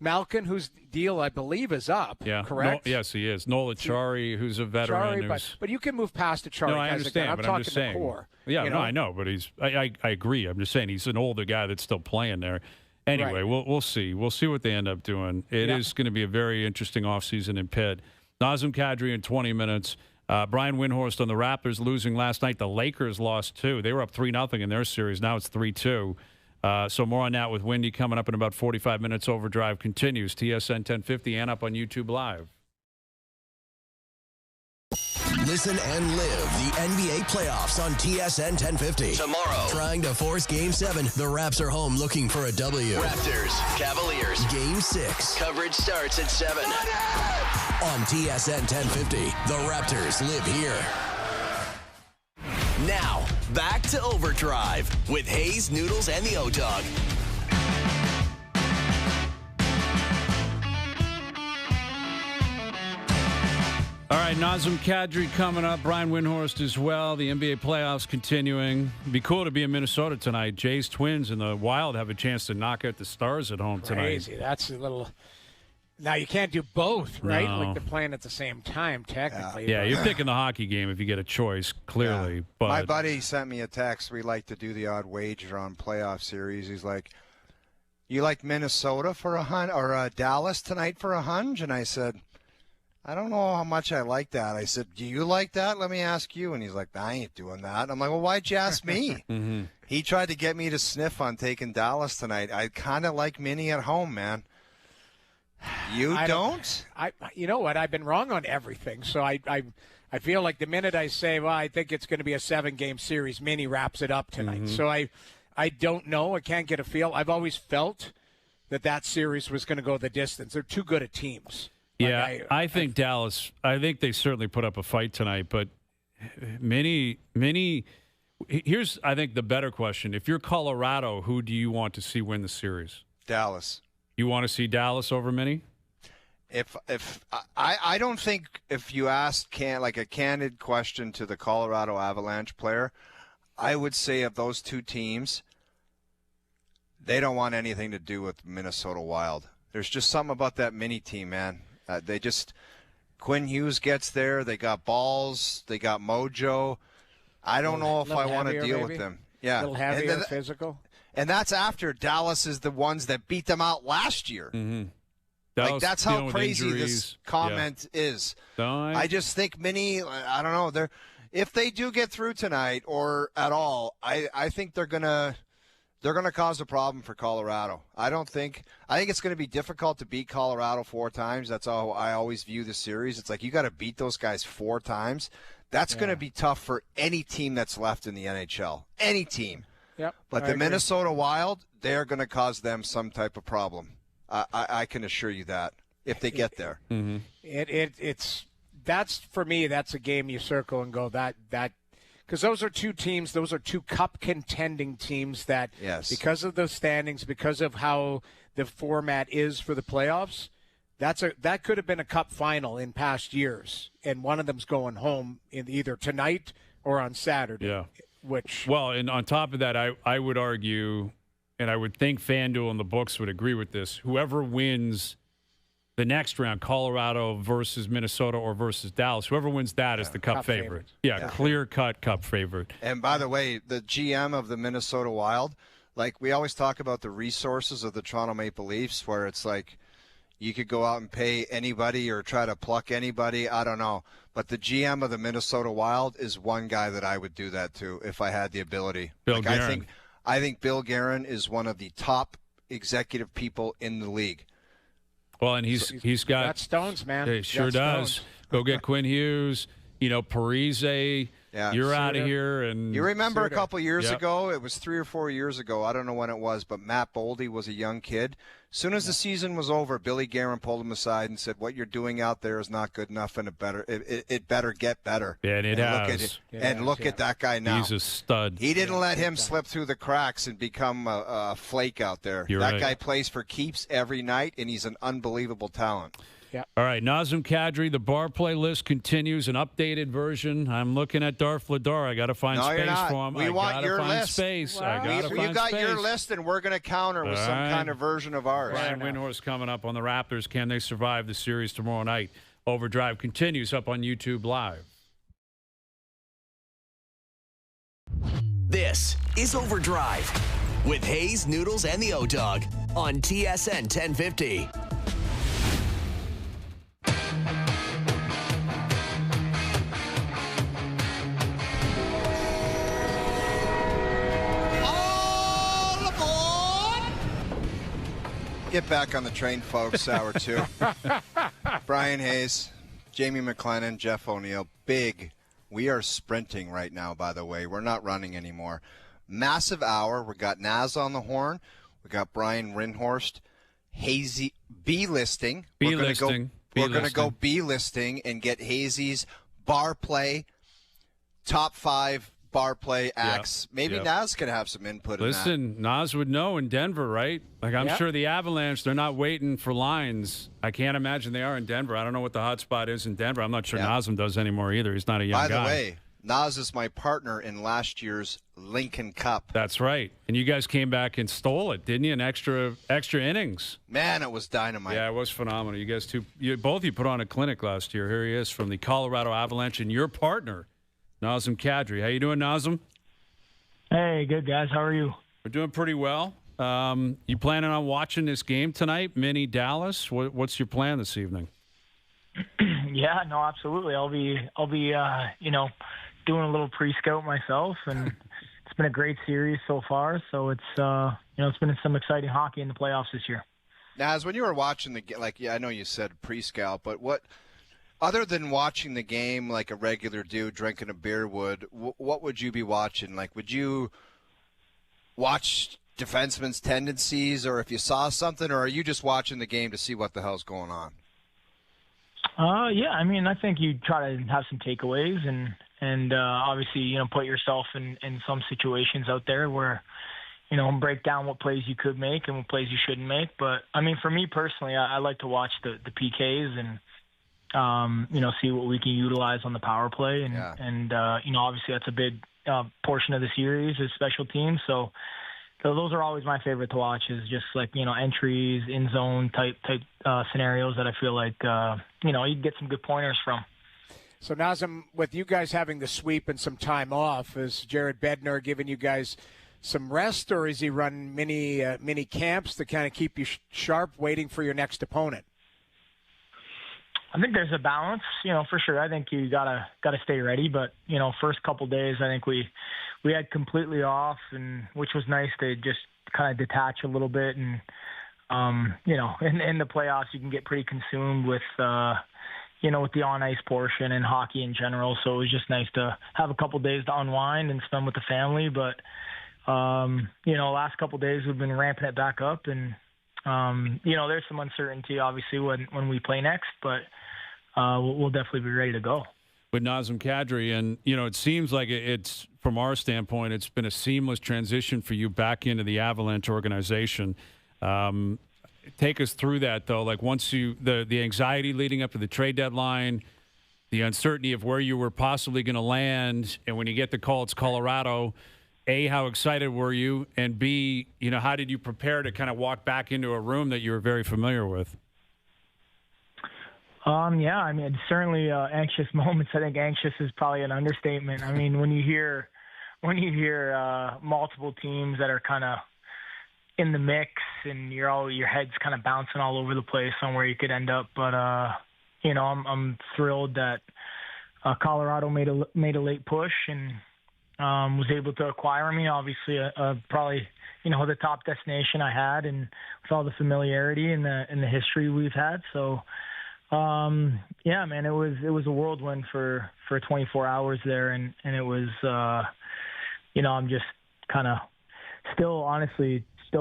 Malkin, whose deal I believe is up. Yeah, correct. Yes, he is. Nola Chari, who's a veteran. But you can move past the Chari. No, I understand. I'm but talking I'm just saying. The core. Yeah, I know, but I agree. I'm just saying he's an older guy that's still playing there. Anyway, we'll see. We'll see what they end up doing. It is going to be a very interesting offseason in Pitt. Nazem Kadri in 20 minutes. Brian Windhorst on the Raptors losing last night. The Lakers lost too. They were up 3-0 in their series. Now it's 3-2. So more on that with Wendy coming up in about 45 minutes. OverDrive continues. TSN 1050 and up on YouTube Live. Listen and live the NBA playoffs on TSN 1050. Tomorrow, trying to force Game 7. The Raps are home looking for a W. Raptors, Cavaliers, Game 6. Coverage starts at 7. On TSN 1050, the Raptors live here. Now, back to OverDrive with Hayes, Noodles, and the O-Dog. All right, Nazem Kadri coming up. Brian Windhorst as well. The NBA playoffs continuing. It'd be cool to be in Minnesota tonight. Jays Twins and the Wild have a chance to knock out the Stars at home tonight. Crazy. That's a little... Now, you can't do both, right? No. Like, they're playing at the same time, technically. Yeah, you're picking the hockey game if you get a choice, clearly. Yeah. But my buddy sent me a text. We like to do the odd wager on playoff series. He's like, you like Minnesota for a hunch or Dallas tonight for a hunch? And I said, I don't know how much I like that. I said, do you like that? Let me ask you. And he's like, I ain't doing that. I'm like, well, why'd you ask me? He tried to get me to sniff on taking Dallas tonight. I kind of like Minnie at home, man. You don't? You know what? I've been wrong on everything. So I feel like the minute I say, well, I think it's going to be a 7-game series, Minnie wraps it up tonight. So I don't know. I can't get a feel. I've always felt that series was going to go the distance. They're too good at teams. Yeah, I think Dallas, I think they certainly put up a fight tonight. But Minnie Here's, I think, the better question. If you're Colorado, who do you want to see win the series? Dallas. You want to see Dallas over Minnie? If I don't think if you asked a candid question to the Colorado Avalanche player, I would say of those two teams, they don't want anything to do with Minnesota Wild. There's just something about that mini team, man. Quinn Hughes gets there. They got balls. They got mojo. I don't know if I want to deal with them. Yeah, a little heavier, physical. And that's after Dallas is the ones that beat them out last year. Mm-hmm. That's how crazy this comment is. I just think I don't know. If they do get through tonight or at all, I think they're gonna cause a problem for Colorado. I think it's going to be difficult to beat Colorado 4 times. That's how I always view the series. It's like you got to beat those guys 4 times. That's going to be tough for any team that's left in the NHL. Any team. Yep. But the Minnesota Wild, they're going to cause them some type of problem. I can assure you that if they get there. Mm-hmm. That's for me. That's a game you circle and go that because those are two teams. Those are two cup contending teams that, because of the standings, because of how the format is for the playoffs, that could have been a cup final in past years, and one of them's going home in either tonight or on Saturday. Yeah. And on top of that, I would argue, and I would think FanDuel and the books would agree with this, whoever wins the next round, Colorado versus Minnesota or versus Dallas, whoever wins that is the cup favorite. Yeah, clear-cut cup favorite. And by the way, the GM of the Minnesota Wild, like we always talk about the resources of the Toronto Maple Leafs, where it's like you could go out and pay anybody or try to pluck anybody. I don't know. But the GM of the Minnesota Wild is one guy that I would do that to if I had the ability. Bill Guerin. I think Bill Guerin is one of the top executive people in the league. Well, and he's got stones, man. He sure does. Go get Quinn Hughes. Parise. Yeah, you're out of here. And you remember a couple years ago? It was 3 or 4 years ago. I don't know when it was, but Matt Boldy was a young kid. As soon as the season was over, Billy Guerin pulled him aside and said, "What you're doing out there is not good enough, and it better get better." Yeah, and it has. Look at that guy now. He's a stud. He didn't let him slip through the cracks and become a flake out there. That guy plays for keeps every night, and he's an unbelievable talent. Yeah. All right, Nazem Kadri, the bar play list continues, an updated version. I'm looking at Darth Vladar. I got to find space for him. We want your list. Space. Well, you got your list, and we're going to counter with some kind of version of ours. Brian Windhorst coming up on the Raptors. Can they survive the series tomorrow night? OverDrive continues up on YouTube Live. This is OverDrive with Hayes, Noodles, and the O-Dog on TSN 1050. Get back on the train, folks. Hour 2. Brian Hayes, Jamie McLennan, Jeff O'Neill. Big. We are sprinting right now, by the way. We're not running anymore. Massive hour. We got Naz on the horn. We got Brian Windhorst. Hazy B-listing. We're going to go B-listing and get Hazy's bar play, top 5 bar play acts. Maybe Naz can have some input in that. Listen, Naz would know in Denver, right? Like, I'm sure the Avalanche, they're not waiting for lines. I can't imagine they are in Denver. I don't know what the hot spot is in Denver. I'm not sure Nazem does anymore either. He's not a young guy. By the way, Naz is my partner in last year's Lincoln Cup. That's right. And you guys came back and stole it, didn't you? In extra innings. Man, it was dynamite. Yeah, it was phenomenal. You guys both put on a clinic last year. Here he is from the Colorado Avalanche and your partner, Nazem Kadri. How you doing, Nazem? Hey, good, guys. How are you? We're doing pretty well. You planning on watching this game tonight, Mini Dallas? What's your plan this evening? Yeah, no, absolutely. I'll be doing a little pre-scout myself, and it's been a great series so far. So it's it's been some exciting hockey in the playoffs this year. Naz, when you were watching I know you said pre-scout, but what? Other than watching the game like a regular dude drinking a beer would, what would you be watching? Like, would you watch defensemen's tendencies, or if you saw something, or are you just watching the game to see what the hell's going on? Yeah, I mean, I think you try to have some takeaways, and and obviously, put yourself in some situations out there where, break down what plays you could make and what plays you shouldn't make. But, I mean, for me personally, I like to watch the PKs and, see what we can utilize on the power play. And obviously that's a big portion of the series is special teams. So those are always my favorite to watch, is just like, entries, in zone type scenarios that I feel like, you can get some good pointers from. So Nazem, with you guys having the sweep and some time off, is Jared Bednar giving you guys some rest, or is he running mini camps to kind of keep you sharp, waiting for your next opponent? I think there's a balance, for sure. I think you gotta stay ready, but first couple days, I think we had completely off, and which was nice to just kind of detach a little bit. And in the playoffs, you can get pretty consumed with with the on ice portion and hockey in general. So it was just nice to have a couple days to unwind and spend with the family. But last couple days we've been ramping it back up, and there's some uncertainty obviously when we play next, but we'll definitely be ready to go. With Nazem Kadri, and it seems like it's, from our standpoint, it's been a seamless transition for you back into the Avalanche organization. Take us through that, though. Like, once the anxiety leading up to the trade deadline, the uncertainty of where you were possibly going to land, and when you get the call, it's Colorado. A, how excited were you? And B, how did you prepare to kind of walk back into a room that you were very familiar with? I mean, certainly anxious moments. I think anxious is probably an understatement. I mean, when you hear multiple teams that are kind of in the mix, and your head's kind of bouncing all over the place on where you could end up. But I'm thrilled that Colorado made a late push and was able to acquire me. Obviously, probably the top destination I had, and with all the familiarity and the history we've had. So. Man, it was a whirlwind for 24 hours there, and it was, I'm just kind of still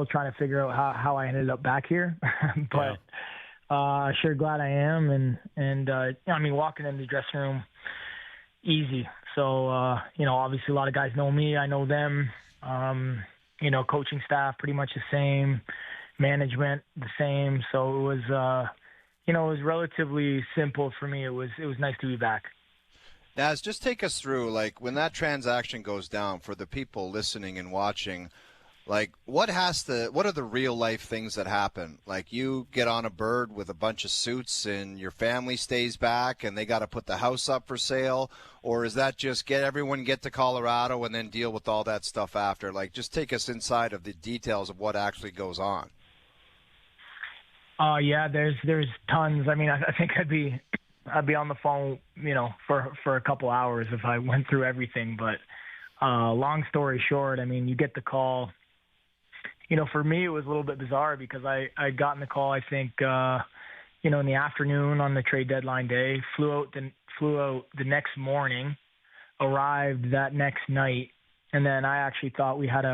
trying to figure out how I ended up back here, but sure glad I am, and I mean, walking in the dressing room, easy. So obviously a lot of guys know me, I know them, coaching staff pretty much the same, management the same. So it was. It was relatively simple for me. It was nice to be back. Naz, just take us through, like, when that transaction goes down, for the people listening and watching, like, what are the real life things that happen? Like, you get on a bird with a bunch of suits and your family stays back and they got to put the house up for sale? Or is that just everyone get to Colorado and then deal with all that stuff after? Like, just take us inside of the details of what actually goes on. There's tons. I mean, I think I'd be on the phone, for a couple hours if I went through everything. But long story short, I mean, you get the call. For me, it was a little bit bizarre because I'd gotten the call, I think, in the afternoon on the trade deadline day, flew out the next morning, arrived that next night, and then I actually thought we had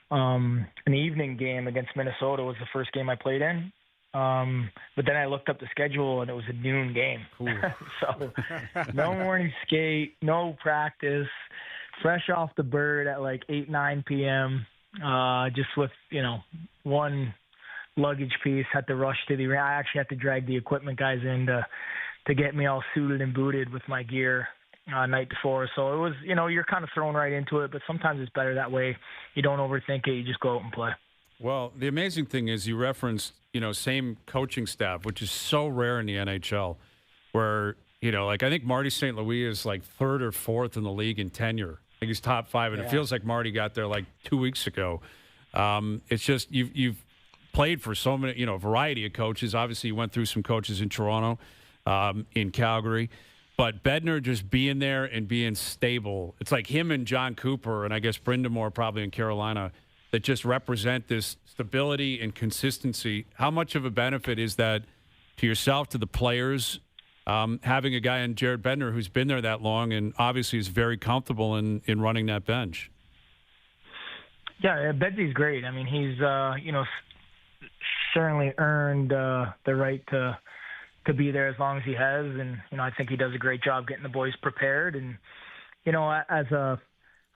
an evening game against Minnesota. Was the first game I played in. But then I looked up the schedule and it was a noon game. So no morning skate, no practice, fresh off the bird at like 8, 9 p.m. Just with, one luggage piece, had to rush to the arena. I actually had to drag the equipment guys in to get me all suited and booted with my gear night before. So it was, you're kind of thrown right into it, but sometimes it's better that way. You don't overthink it. You just go out and play. Well, the amazing thing is you referenced, same coaching staff, which is so rare in the NHL, where, I think Marty St. Louis is like 3rd or 4th in the league in tenure. I think he's top 5, and it feels like Marty got there like 2 weeks ago. It's just you've played for so many, a variety of coaches. Obviously, you went through some coaches in Toronto, in Calgary. But Bednar just being there and being stable, it's like him and John Cooper, and I guess Brindamore probably in Carolina, that just represent this stability and consistency. How much of a benefit is that to yourself, to the players, having a guy in Jared Bednar who's been there that long and obviously is very comfortable in running that bench? Yeah, Bedsy's great. I mean, he's, certainly earned the right to be there as long as he has. And, I think he does a great job getting the boys prepared. And, as a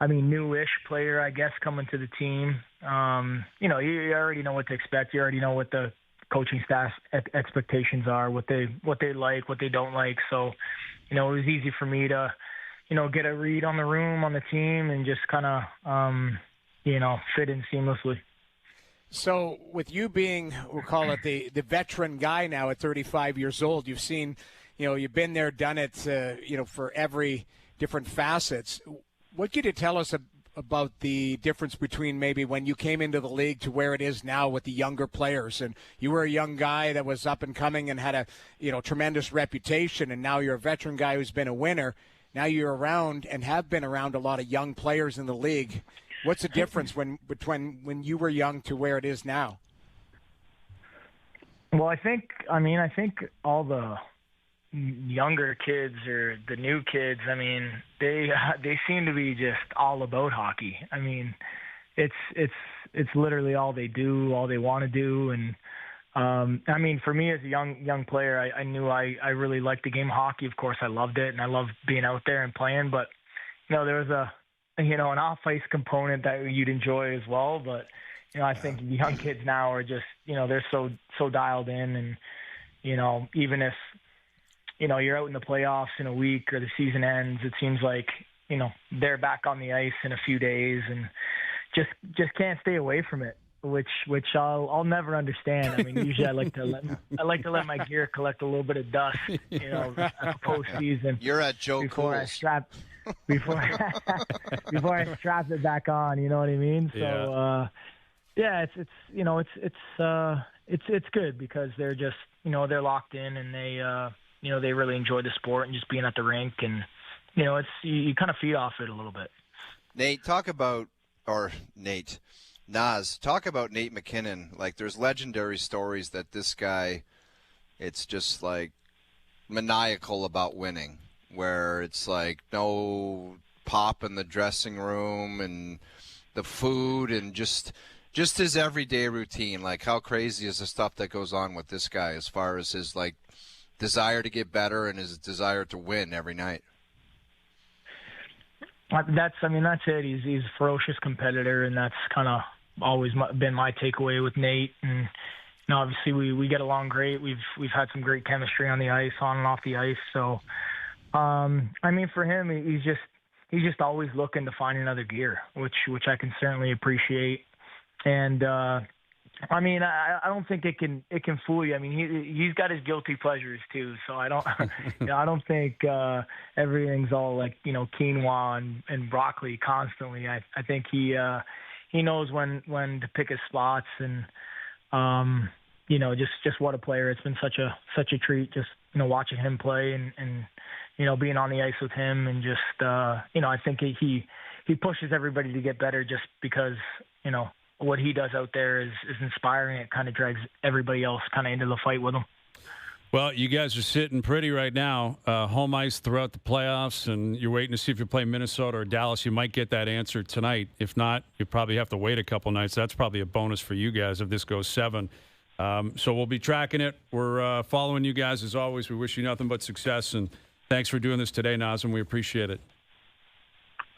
newish player, I guess, coming to the team, you already know what to expect. You already know what the coaching staff expectations are, what they like, what they don't like. So, it was easy for me to, get a read on the room, on the team, and just kind of, fit in seamlessly. So with you being, we'll call it the veteran guy now at 35 years old, you've seen, you've been there, done it, for every different facets. What could you tell us about the difference between maybe when you came into the league to where it is now with the younger players? And you were a young guy that was up and coming and had a, tremendous reputation, and now you're a veteran guy who's been a winner. Now you're around and have been around a lot of young players in the league. What's the difference between when you were young to where it is now? Well, I think all the younger kids or the new kids, they seem to be just all about hockey. It's literally all they do, all they want to do. And for me as a young player, I knew I really liked the game of hockey. Of course, I loved it, and I loved being out there and playing. But there was an off-ice component that you'd enjoy as well. But, I think the young kids now are just, they're so dialed in. And, even if, you're out in the playoffs in a week or the season ends, it seems like, they're back on the ice in a few days and just can't stay away from it, which I'll never understand. Usually I like to let my gear collect a little bit of dust, at the postseason. You're at Joe Cool's. Before I strap it back on, you know what I mean? So, it's good because they're just, they're locked in and they really enjoy the sport and just being at the rink, and, you kind of feed off it a little bit. Naz, talk about Nate McKinnon. Like, there's legendary stories that this guy, it's just like maniacal about winning, where it's like no pop in the dressing room and the food and just his everyday routine. Like, how crazy is the stuff that goes on with this guy as far as his like desire to get better and his desire to win every night? That's it. He's a ferocious competitor, and that's kind of always been my takeaway with Nate. And obviously we get along great. We've had some great chemistry on the ice, on and off the ice. So for him, he's just always looking to find another gear, which I can certainly appreciate. And I don't think it can fool you. He's got his guilty pleasures too. So I don't I don't think everything's all like quinoa and broccoli constantly. I think he knows when to pick his spots, and just what a player. It's been such a treat just watching him play and being on the ice with him, and just I think he pushes everybody to get better just because what he does out there is inspiring. It kind of drags everybody else kind of into the fight with him. Well, you guys are sitting pretty right now. Home ice throughout the playoffs, and you're waiting to see if you play Minnesota or Dallas. You might get that answer tonight. If not, you probably have to wait a couple nights. That's probably a bonus for you guys if this goes 7. So we'll be tracking it. We're following you guys as always. We wish you nothing but success, and thanks for doing this today, Nazem. We appreciate it.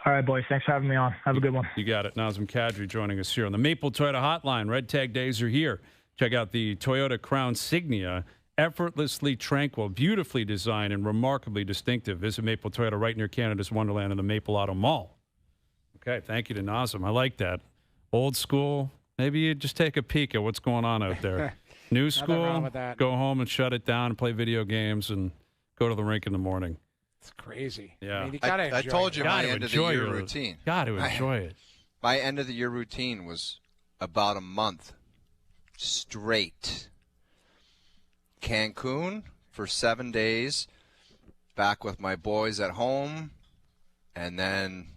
All right, boys. Thanks for having me on. Have a good one. You got it. Nazem Kadri joining us here on the Maple Toyota Hotline. Red Tag Days are here. Check out the Toyota Crown Signia. Effortlessly tranquil, beautifully designed, and remarkably distinctive. Visit Maple Toyota right near Canada's Wonderland in the Maple Auto Mall. Okay, thank you to Nazem. I like that. Old school. Maybe you just take a peek at what's going on out there. New school, go home and shut it down and play video games and go to the rink in the morning. It's crazy. Yeah. You gotta enjoy I told you my end of the year your routine. Got to enjoy it. My end of the year routine was about a month straight. Cancun for 7 days, back with my boys at home, and then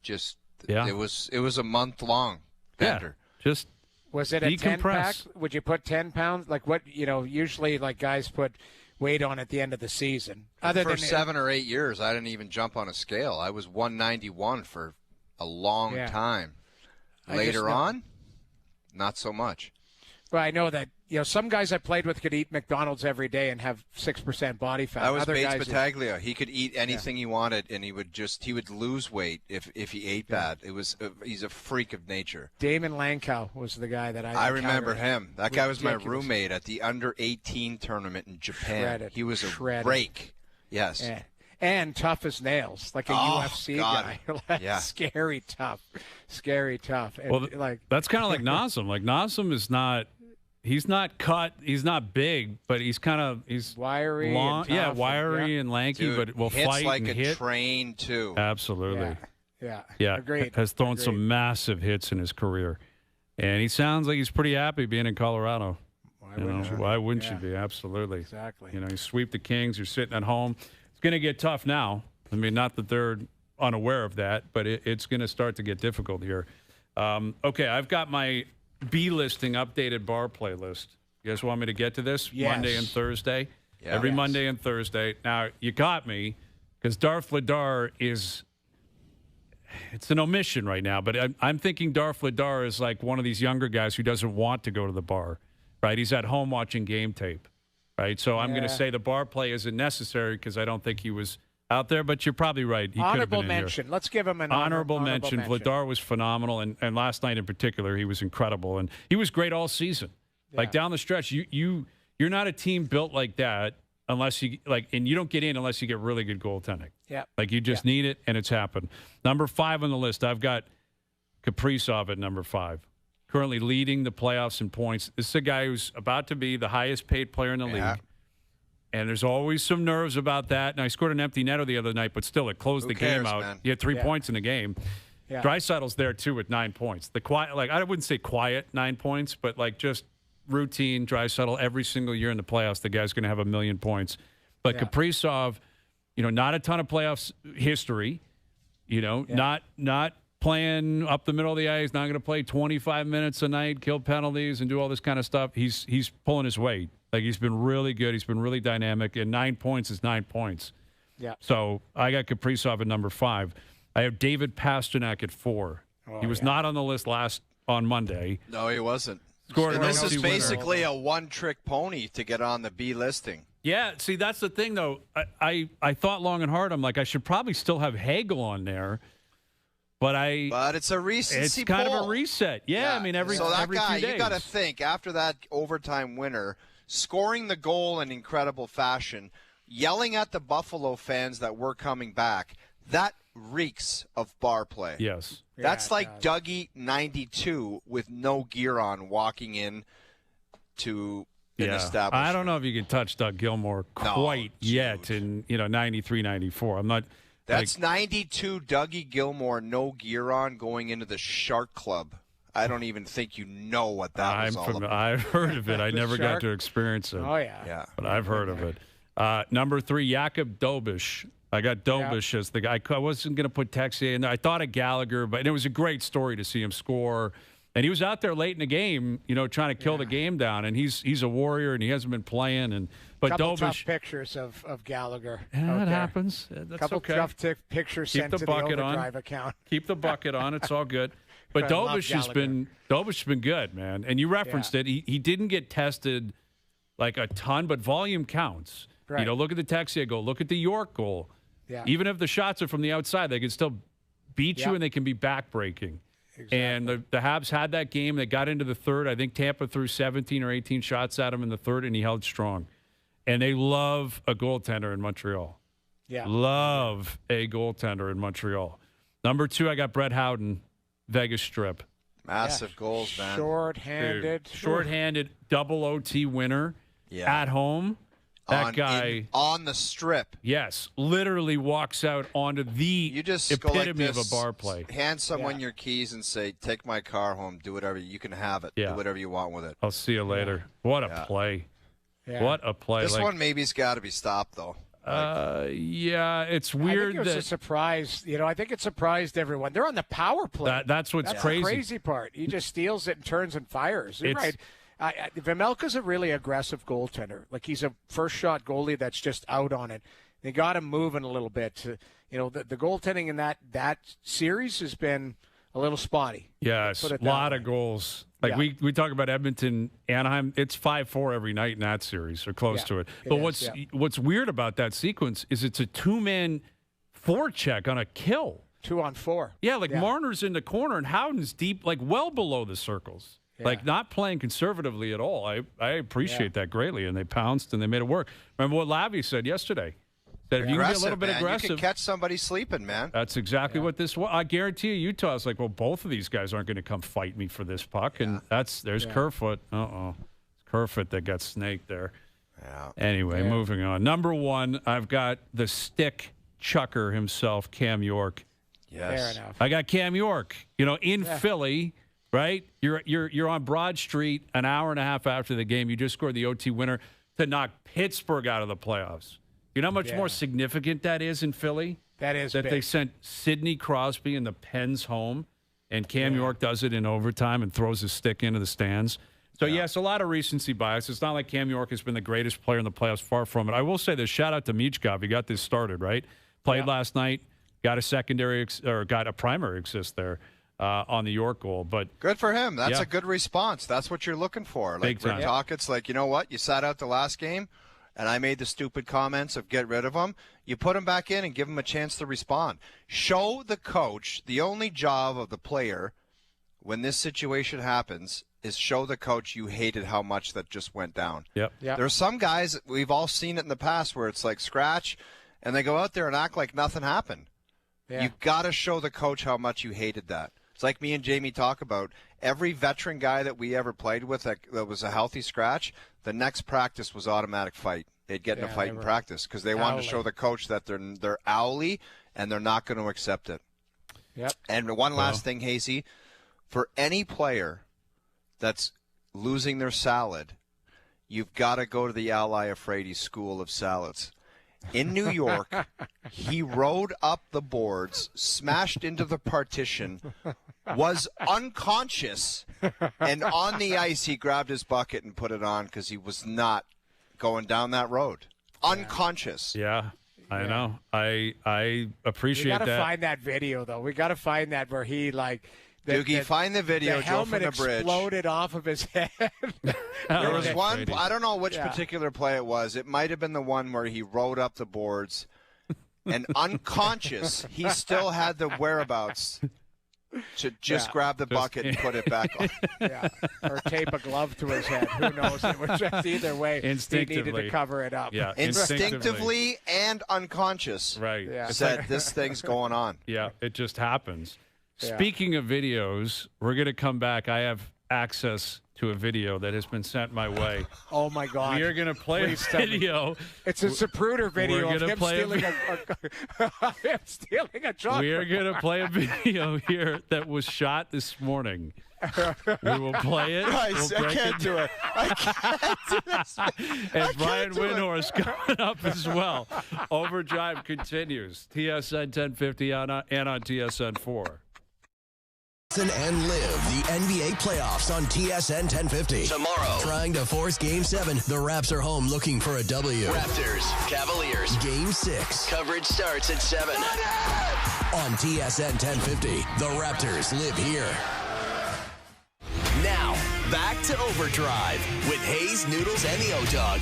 it was a month long bender. Yeah, just was it a 10-pack? Would you put 10 pounds? Like what usually like guys put weight on at the end of the season. For 7 or 8 years, I didn't even jump on a scale. I was 191 for a long time. Later on, not so much. Well, I know that some guys I played with could eat McDonald's every day and have 6% body fat. That was Other Bates guys, Battaglia. He could eat anything he wanted, and he would lose weight if he ate bad. He's a freak of nature. Damon Lankow was the guy that I remember him. That guy was my Ridiculous. roommate at the under-18 tournament in Japan. Shredded. He was a Shredded. rake. Yes. Yeah. And tough as nails, like a UFC God. guy. Yeah. Scary tough. And well, that's kind of like Nazem. Like Nazem is not. He's not cut. He's not big, but he's wiry, long, and tough, wiry and lanky, Dude, but will hits fight like and a hit. train too. Absolutely. Yeah. Agreed. Has thrown Agreed. some massive hits in his career, and he sounds like he's pretty happy being in Colorado. Why wouldn't you be? Absolutely. Exactly. You sweep the Kings. You're sitting at home. It's going to get tough now. I mean, not that they're unaware of that, but it's going to start to get difficult here. Okay, I've got my B-listing updated bar playlist. You guys want me to get to this? Yes. Monday and Thursday? Yeah. Every Yes. Monday and Thursday. Now, you got me because Darth Ladar it's an omission right now, but I'm thinking Darth Ladar is like one of these younger guys who doesn't want to go to the bar, right? He's at home watching game tape, right? So I'm going to say the bar play isn't necessary because I don't think he was out there, but you're probably right. He Honorable could have been mention. Let's give him an honorable mention. Vladar was phenomenal, and last night in particular, he was incredible, and he was great all season. Yeah. Like down the stretch, you're not a team built like that unless you and you don't get in unless you get really good goaltending. Yeah, like you just need it, and it's happened. Number 5 on the list, I've got Kaprizov at number 5, currently leading the playoffs in points. This is a guy who's about to be the highest paid player in the league. And there's always some nerves about that. And I scored an empty netter the other night, but still, it closed the game out. Man? He had 3 points in the game. Yeah. Dreisaitl's there, too, with 9 points. The quiet, I wouldn't say quiet 9 points, but just routine Draisaitl every single year in the playoffs. The guy's going to have 1 million points. But Kaprizov, not a ton of playoffs history. Not playing up the middle of the ice. Not going to play 25 minutes a night, kill penalties, and do all this kind of stuff. He's pulling his weight. He's been really good. He's been really dynamic. And 9 points is 9 points. Yeah. So I got Kaprizov at number 5. I have David Pastrnak at 4. He was not on the list on Monday. No, he wasn't. Scored and this is winner. basically a one-trick pony to get on the B listing. Yeah, see, that's the thing, though. I thought long and hard. I'm like, I should probably still have Hagel on there. But it's a recency It's kind poll. of a reset. Yeah, I mean, every so that every guy, few days. you got to think after that overtime winner, scoring the goal in incredible fashion, yelling at the Buffalo fans that we're coming back. That reeks of bar play. Yes, that's like Dougie 92 with no gear on walking in to an establishment. I don't know if you can touch Doug Gilmour quite yet in 93, 94. I'm not. That's 92 Dougie Gilmour, no gear on, going into the Shark Club. I don't even think you know what that was all about. I've heard of it. I never got to experience it. Oh, yeah. But I've heard of it. Number 3, Jakub Dobiš. I got Dobiš as the guy. I wasn't going to put Texier in there. I thought of Gallagher, but it was a great story to see him score. And he was out there late in the game, trying to kill the game down. And he's a warrior, and he hasn't been playing. But couple Dobiš, tough pictures of Gallagher. Yeah, it happens. That's couple okay. tough pictures Keep sent the to bucket the on. OverDrive account. Keep the bucket on. It's all good. But I love Dobiš has been good, man. And you referenced it. He didn't get tested like a ton, but volume counts. Right. Look at the Texier goal. Look at the York goal. Yeah. Even if the shots are from the outside, they can still beat you and they can be backbreaking. Exactly. And the Habs had that game. They got into the third. I think Tampa threw 17 or 18 shots at him in the third, and he held strong. And they love a goaltender in Montreal. Yeah. Love a goaltender in Montreal. Number 2, I got Brett Howden, Vegas Strip. Massive goals, man. Short-handed. Dude, short-handed, double OT winner at home. That guy on the strip. Yes, literally walks out onto the epitome of a bar play. Hand someone your keys and say, "Take my car home. Do whatever you can have it. Do whatever you want with it." I'll see you later. What a play! Yeah. What a play! This one maybe's got to be stopped though. It's weird. I think it was a surprise. I think it surprised everyone. They're on the power play. That's what's crazy. The crazy part. He just steals it and turns and fires. You're right. Vejmelka's a really aggressive goaltender. Like, he's a first-shot goalie that's just out on it. They got him moving a little bit. The goaltending in that series has been A little spotty. Yes, a lot of goals. Like we talk about Edmonton, Anaheim. It's 5-4 every night in that series, or close to it. But what's weird about that sequence is it's a two-man forecheck on a kill. 2-on-4. Yeah, Marner's in the corner and Howden's deep, like well below the circles. Yeah. Like not playing conservatively at all. I appreciate that greatly, and they pounced and they made it work. Remember what Lavi said yesterday? That if you can be a little bit aggressive, you can catch somebody sleeping, man. That's exactly what this was. I guarantee you, Utah is like, well, both of these guys aren't going to come fight me for this puck, and there's Kerfoot. It's Kerfoot that got snaked there. Yeah. Anyway, moving on. Number 1, I've got the stick chucker himself, Cam York. Yes. Fair enough. I got Cam York. In Philly, right? You're on Broad Street an hour and a half after the game. You just scored the OT winner to knock Pittsburgh out of the playoffs. You know how much more significant that is in Philly? That is that big. They sent Sidney Crosby and the Pens home, and Cam York does it in overtime and throws his stick into the stands. So, yes, a lot of recency bias. It's not like Cam York has been the greatest player in the playoffs, far from it. I will say this, shout out to Michkov. He got this started, right? Played last night, got a primary assist there on the York goal. But good for him. That's a good response. That's what you're looking for. Like Rick Tocchet's like, you know what? You sat out the last game, and I made the stupid comments of get rid of him. You put him back in and give him a chance to respond. Show the coach, the only job of the player when this situation happens is show the coach you hated how much that just went down. Yep. There are some guys, we've all seen it in the past, where it's like scratch, and they go out there and act like nothing happened. Yeah. You've got to show the coach how much you hated that. It's like me and Jamie talk about every veteran guy that we ever played with that was a healthy scratch, the next practice was automatic fight. They'd get in a fight in practice because they wanted to show the coach that they're owly and they're not going to accept it. Yep. And one last thing, Hazy, for any player that's losing their salad, you've got to go to the Ally Afraidy School of Salads. In New York, he rode up the boards, smashed into the partition, was unconscious, and on the ice he grabbed his bucket and put it on because he was not going down that road. Unconscious. Yeah, I know. I appreciate that. We got to find that video, though. We got to find that where he, Doogie, find the video, the Joe, from the bridge. Exploded off of his head. There was one, I don't know which particular play it was. It might have been the one where he rode up the boards and unconscious, he still had the whereabouts to just grab the bucket and put it back on. Or tape a glove to his head. Who knows? It was just either way, he needed to cover it up. Yeah, instinctively and unconscious. Right. Yeah. Said, this thing's going on. Yeah, it just happens. Speaking of videos, we're going to come back. I have access to a video that has been sent my way. Oh, my God. We are going to play a video. It's a Zapruder video of him stealing a chocolate. We are going to play a video here that was shot this morning. We will play it. I can't do it. I can't do this. And Brian Windhorst coming up as well. OverDrive continues. TSN 1050 and on TSN 4. Listen and live the NBA playoffs on TSN 1050. Tomorrow, trying to force Game 7. The Raps are home looking for a W. Raptors, Cavaliers, Game 6. Coverage starts at 7. On TSN 1050, the Raptors live here. Now, back to OverDrive with Hayes, Noodles, and the O-Dog.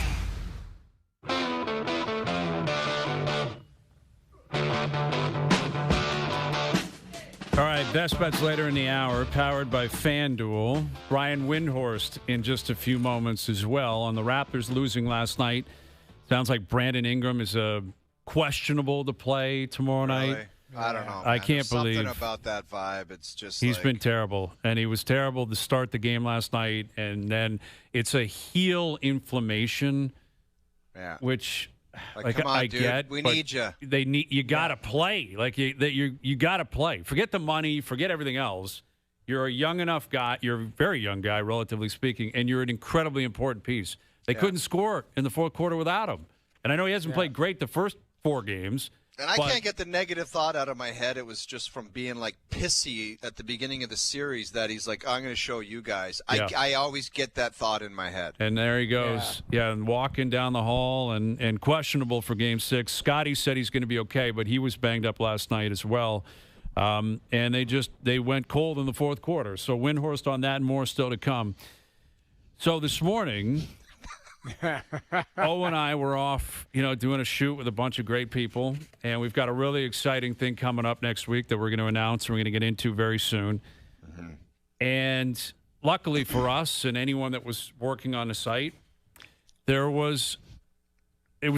All right, best bets later in the hour, powered by FanDuel. Brian Windhorst in just a few moments as well. On the Raptors losing last night, sounds like Brandon Ingram is questionable to play tomorrow night. I don't know. I can't believe something about that vibe. It's just he's been terrible, and he was terrible to start the game last night, and then it's a heel inflammation, which. Come on, I dude. get, we need you. You got to play. You got to play. Forget the money. Forget everything else. You're a young enough guy. You're a very young guy, relatively speaking, and you're an incredibly important piece. They couldn't score in the fourth quarter without him. And I know he hasn't played great the first 4 games. And I can't get the negative thought out of my head. It was just from being pissy at the beginning of the series that he's like, I'm going to show you guys. I always get that thought in my head. And there he goes. And walking down the hall and questionable for Game 6. Scotty said he's going to be okay, but he was banged up last night as well. And they went cold in the fourth quarter. So Windhorst on that and more still to come. So this morning, O and I were off, doing a shoot with a bunch of great people. And we've got a really exciting thing coming up next week that we're going to announce and we're going to get into very soon. Mm-hmm. And luckily for us and anyone that was working on the site, it was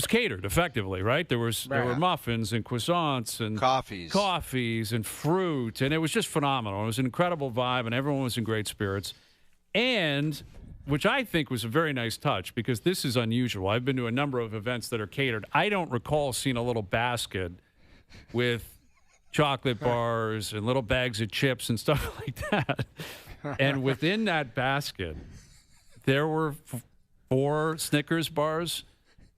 catered effectively, right? There were muffins and croissants and coffees and fruit, and it was just phenomenal. It was an incredible vibe, and everyone was in great spirits. And which I think was a very nice touch because this is unusual. I've been to a number of events that are catered. I don't recall seeing a little basket with chocolate bars and little bags of chips and stuff like that. And within that basket, there were 4 Snickers bars.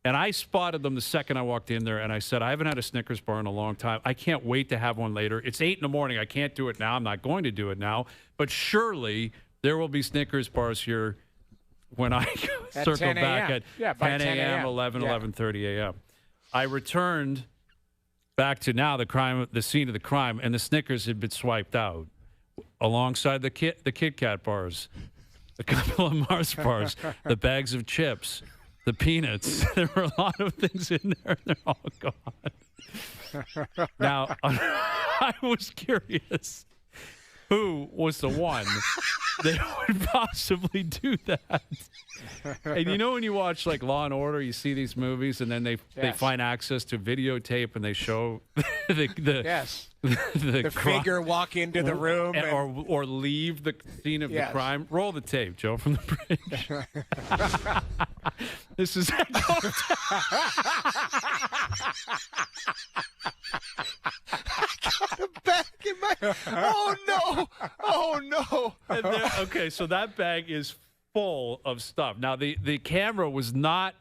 And I spotted them the second I walked in there, and I said, I haven't had a Snickers bar in a long time. I can't wait to have one later. It's 8 in the morning. I can't do it now. I'm not going to do it now. But surely there will be Snickers bars here when I circle back at 10 a.m., 11:30 a.m. I returned back to now the scene of the crime, and the Snickers had been swiped out alongside the Kit Kat bars, a couple of Mars bars, the bags of chips, the peanuts. There were a lot of things in there, and they're all gone. Now, I was curious who was the one that would possibly do that. And when you watch like Law and Order, you see these movies, and then they find access to videotape, and they show the figure walk into the room or leave the scene of the crime. Roll the tape, Joe, from the bridge. This is Oh no! Okay, so that bag is full of stuff. Now the camera was not,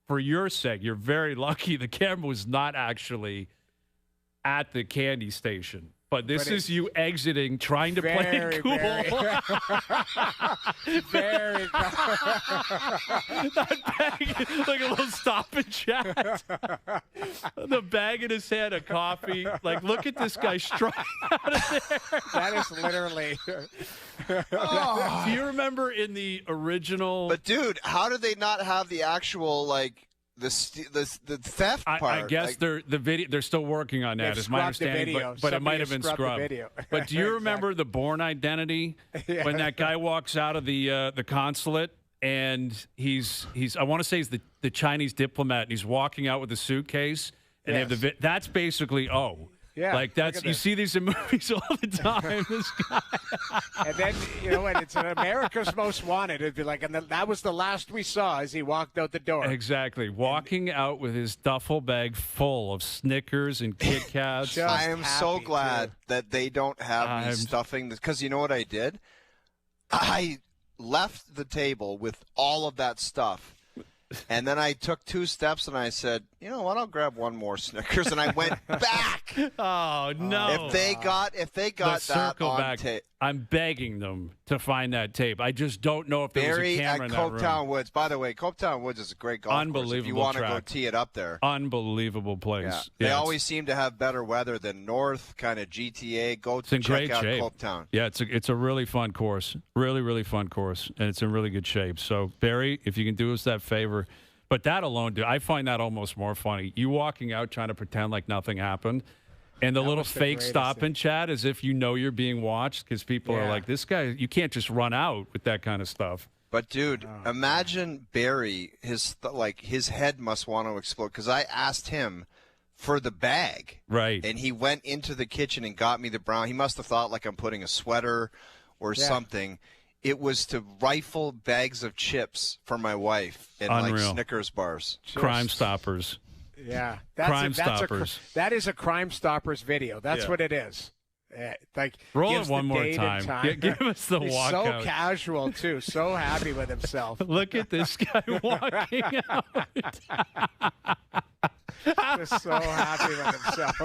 for your sake, you're very lucky. The camera was not actually at the candy station. But this is you exiting, trying to play it cool. Very That bag, like a little stop and chat. The bag in his hand, a coffee. Like, look at this guy strutting out of there. That is literally. Do you remember in the original? But dude, how did they not have the actual the theft part? I guess they're still working on that, is my understanding. But it might have been scrubbed. But do you remember the Bourne Identity when that guy walks out of the consulate and he's I want to say he's the Chinese diplomat, and he's walking out with a suitcase, and they have that's basically Yeah, like that's you see these in movies all the time. This guy, and then when it's America's Most Wanted, it'd be like, and that was the last we saw as he walked out the door. Exactly, walking out with his duffel bag full of Snickers and Kit Kats. I am so glad that they don't have me stuffing this, because you know what I did? I left the table with all of that stuff. And then I took 2 steps and I said, you know what, I'll grab one more Snickers, and I went back. Oh no! If they got that on tape, I'm begging them to find that tape. I just don't know if there was a camera in that room. Copetown Woods. By the way, Copetown Woods is a great golf course if you want to go tee it up there. Unbelievable place. Yeah. They always seem to have better weather than North, kind of GTA. Go to check out Copetown. Yeah, it's a really fun course. Really, really fun course, and it's in really good shape. So, Barry, if you can do us that favor. But that alone, dude, I find that almost more funny. You walking out trying to pretend like nothing happened, and the little fake stop and chat as if you're being watched, because people are like, this guy, you can't just run out with that kind of stuff. But, dude, imagine Barry, his head must want to explode, because I asked him for the bag. Right. And he went into the kitchen and got me the brown. He must have thought like I'm putting a sweater or something. It was to rifle bags of chips for my wife and like Snickers bars. Crime Stoppers. Yeah. Stoppers. That is a Crime Stoppers video. That's what it is. Roll it one more time. Give us the walkout. So casual, too. So happy with himself. Look at this guy walking out. Just so happy with himself.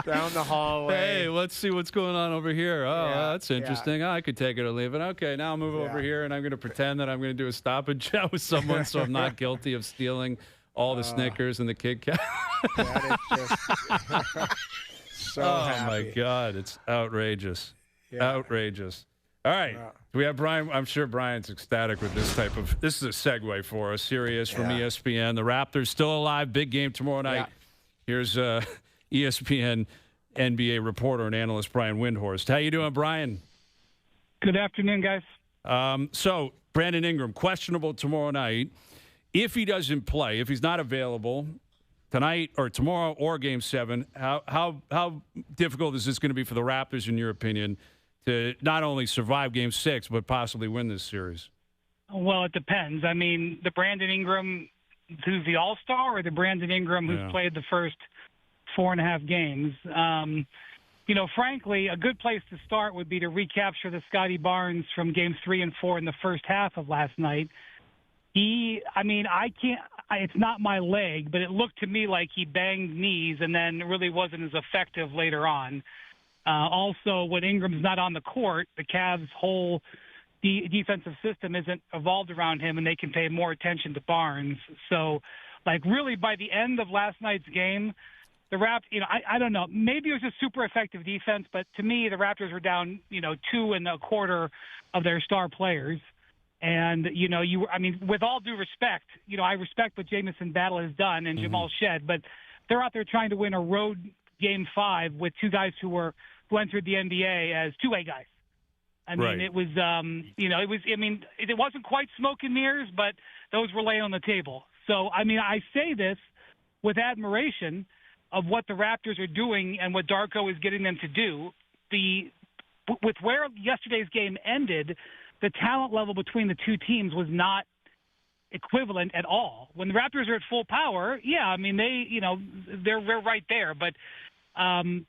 Down the hallway. Hey, let's see what's going on over here. Oh, that's interesting. I could take it or leave it. Okay, now I'll move over here, and I'm going to pretend that I'm going to do a stop and chat with someone so I'm not guilty of stealing all the Snickers and the Kit Kat. That is just so happy. My God, it's outrageous. Yeah. Outrageous. All right. Do we have Brian? I'm sure Brian's ecstatic with this type of – this is a segue for us. Sirius from ESPN. The Raptors still alive. Big game tomorrow night. Here's ESPN NBA reporter and analyst Brian Windhorst. How you doing, Brian? Good afternoon, guys. So, Brandon Ingram, questionable tomorrow night. If he doesn't play, if he's not available tonight or tomorrow or Game 7, how difficult is this going to be for the Raptors, in your opinion, to not only survive Game 6 but possibly win this series? Well, it depends. I mean, the Brandon Ingram who's the All-Star or the Brandon Ingram who's played the first 4.5 games? Frankly, a good place to start would be to recapture the Scotty Barnes from Games 3 and 4 in the first half of last night. It's not my leg, but it looked to me like he banged knees and then really wasn't as effective later on. Also, when Ingram's not on the court, the Cavs' whole defensive system isn't evolved around him, and they can pay more attention to Barnes. So, really by the end of last night's game, the Raptors, I don't know, maybe it was a super effective defense, but to me, the Raptors were down, 2.25 of their star players. And, with all due respect, I respect what Jamison Battle has done and Jamal Shed, but they're out there trying to win a road Game 5 with two guys who entered the NBA as two-way guys. It was, it wasn't quite smoke and mirrors, but those were laying on the table. So, I say this with admiration of what the Raptors are doing and what Darko is getting them to do. With where yesterday's game ended, the talent level between the two teams was not equivalent at all. When the Raptors are at full power, they're right there. But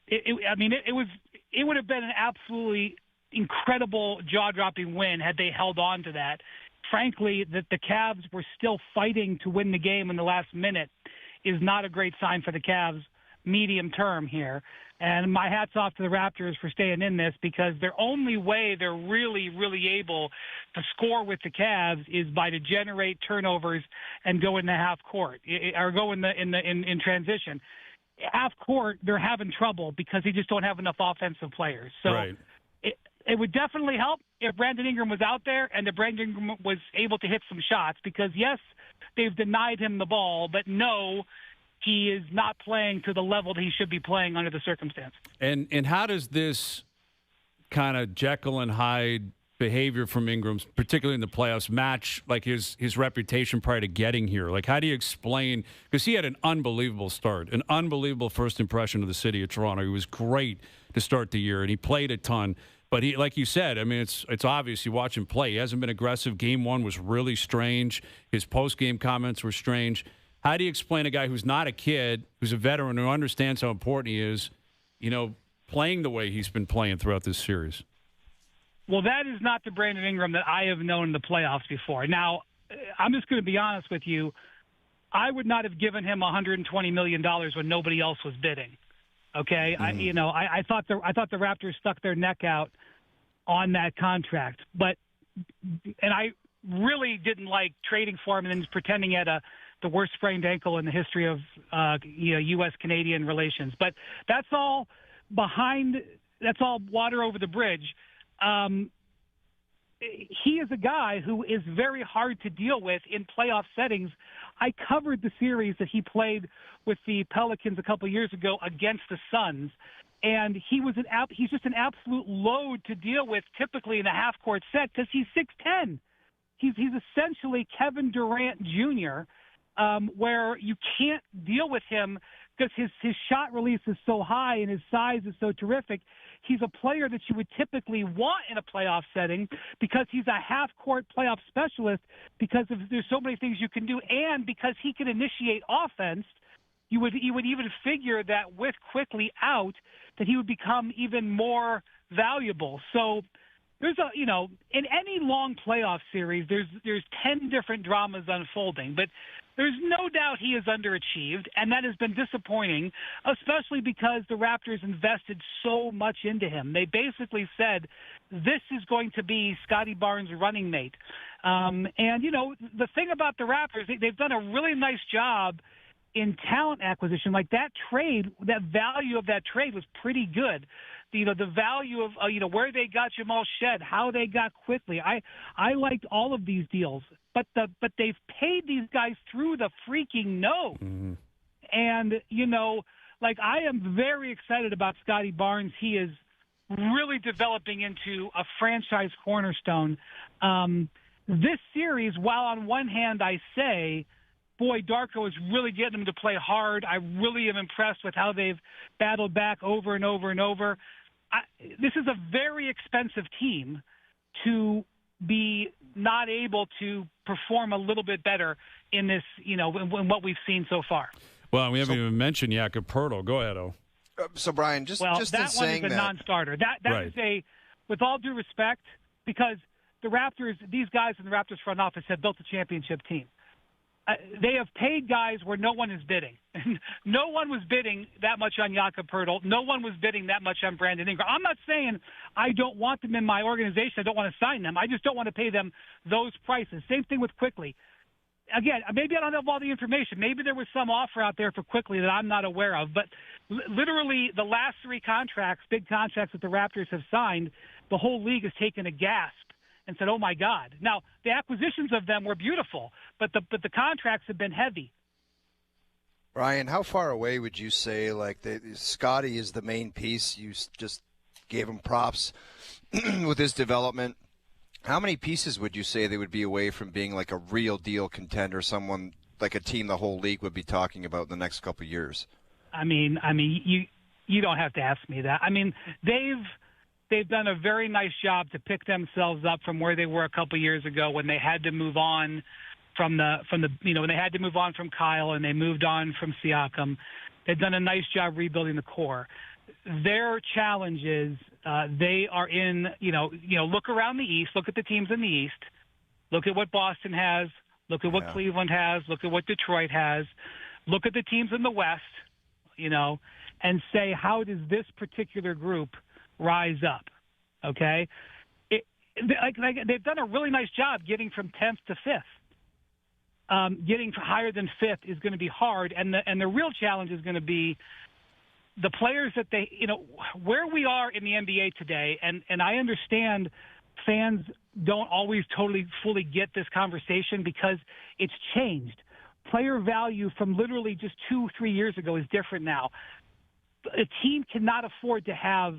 it would have been an absolutely incredible jaw-dropping win had they held on to that. Frankly, that the Cavs were still fighting to win the game in the last minute is not a great sign for the Cavs medium term here. And my hat's off to the Raptors for staying in this, because their only way they're really, really able to score with the Cavs is by to generate turnovers and go in the half court or go in transition. Half court, they're having trouble because they just don't have enough offensive players. So it would definitely help if Brandon Ingram was out there and if Brandon Ingram was able to hit some shots, because yes, they've denied him the ball, but no, he is not playing to the level that he should be playing under the circumstance. And how does this kind of Jekyll and Hyde behavior from Ingram, particularly in the playoffs, match his reputation prior to getting here? How do you explain, because he had an unbelievable start, an unbelievable first impression of the city of Toronto. He was great to start the year, and he played a ton. But he, like you said, it's obvious. You watch him play. He hasn't been aggressive. Game 1 was really strange. His post-game comments were strange. How do you explain a guy who's not a kid, who's a veteran, who understands how important he is, playing the way he's been playing throughout this series? Well, that is not the Brandon Ingram that I have known in the playoffs before. Now, I'm just going to be honest with you. I would not have given him $120 million when nobody else was bidding. Okay, I thought the Raptors stuck their neck out on that contract, and I really didn't like trading for him and then pretending he had the worst sprained ankle in the history of U.S.-Canadian relations. But that's all water over the bridge. He is a guy who is very hard to deal with in playoff settings. I covered the series that he played with the Pelicans a couple years ago against the Suns, and he's just an absolute load to deal with typically in a half-court set because he's 6'10". He's essentially Kevin Durant Jr., where you can't deal with him because his shot release is so high and his size is so terrific. He's a player that you would typically want in a playoff setting because he's a half-court playoff specialist, because there's so many things you can do, and because he can initiate offense. You would even figure that with quickly out that he would become even more valuable. So there's in any long playoff series, there's 10 different dramas unfolding, but there's no doubt he has underachieved, and that has been disappointing, especially because the Raptors invested so much into him. They basically said, this is going to be Scotty Barnes' running mate. And, you know, the thing about the Raptors, they've done a really nice job in talent acquisition. Like that trade, that value of that trade was pretty good. You know, the value of, you know, where they got Jamal Shed, how they got quickly. I liked all of these deals, but they've paid these guys through the freaking nose. Mm-hmm. And, you know, like I am very excited about Scotty Barnes. He is really developing into a franchise cornerstone. This series, while on one hand I say, boy, Darko is really getting them to play hard. I really am impressed with how they've battled back over and over and over. This is a very expensive team to be not able to perform a little bit better in this, you know, in what we've seen so far. Well, we haven't even mentioned Jakob Poeltl. Go ahead, O. So, Brian, just that in one saying is a non-starter. That right. is a, with all due respect, because the Raptors, these guys in the Raptors front office have built a championship team. They have paid guys where no one is bidding. No one was bidding that much on Jakob Poeltl. No one was bidding that much on Brandon Ingram. I'm not saying I don't want them in my organization. I don't want to sign them. I just don't want to pay them those prices. Same thing with Quickly. Again, maybe I don't have all the information. Maybe there was some offer out there for Quickly that I'm not aware of. But literally the last three contracts, big contracts that the Raptors have signed, the whole league has taken a gasp and said, oh, my God. Now, the acquisitions of them were beautiful, but the contracts have been heavy. Brian, how far away would you say, like, Scotty is the main piece? You just gave him props with his development. How many pieces would you say they would be away from being like a real deal contender, someone like a team the whole league would be talking about in the next couple of years? I mean, you don't have to ask me that. I mean, they've done a very nice job to pick themselves up from where they were a couple of years ago when they had to move on from the you know, when they had to move on from Kyle and they moved on from Siakam. They've done a nice job rebuilding the core. Their challenge is they are in, you know, look around the East, look at the teams in the East, look at what Boston has, look at what Cleveland has, look at what Detroit has, look at the teams in the West, you know, and say, how does this particular group rise up? Okay? They've done a really nice job getting from 10th to 5th. Getting higher than 5th is going to be hard, and the real challenge is going to be the players that they, you know, where we are in the NBA today, and I understand fans don't always totally fully get this conversation because it's changed. Player value from literally just 2-3 years ago is different now. A team cannot afford to have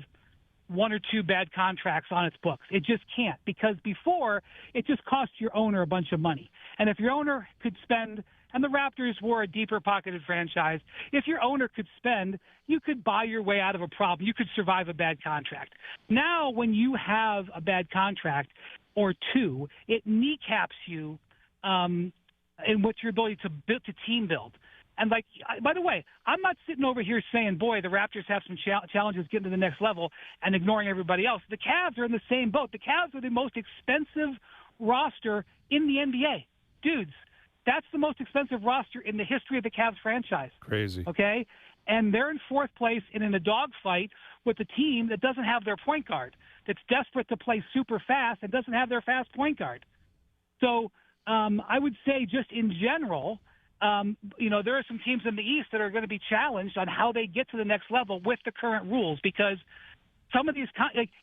one or two bad contracts on its books. It just can't, because before it just cost your owner a bunch of money. And if your owner could spend, and the Raptors were a deeper pocketed franchise, if your owner could spend, you could buy your way out of a problem. You could survive a bad contract. Now, when you have a bad contract or two, it kneecaps you in what your ability to team build. And, like, by the way, I'm not sitting over here saying, boy, the Raptors have some challenges getting to the next level and ignoring everybody else. The Cavs are in the same boat. The Cavs are the most expensive roster in the NBA. Dudes, that's the most expensive roster in the history of the Cavs franchise. Crazy. Okay? And they're in 4th place and in a dogfight with a team that doesn't have their point guard, that's desperate to play super fast and doesn't have their fast point guard. So I would say just in general – you know, there are some teams in the East that are going to be challenged on how they get to the next level with the current rules, because some of these,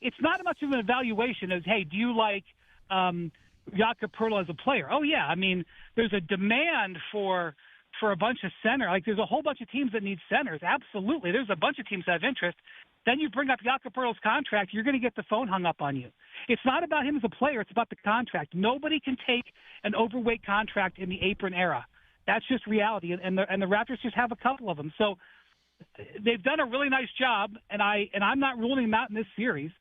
it's not much of an evaluation as, hey, do you like Jakob Poeltl as a player? Oh, yeah. I mean, there's a demand for a bunch of center. Like, there's a whole bunch of teams that need centers. Absolutely. There's a bunch of teams that have interest. Then you bring up Jakob Poeltl's contract, you're going to get the phone hung up on you. It's not about him as a player. It's about the contract. Nobody can take an overweight contract in the apron era. That's just reality, and the Raptors just have a couple of them. So they've done a really nice job, and I'm not ruling them out in this series.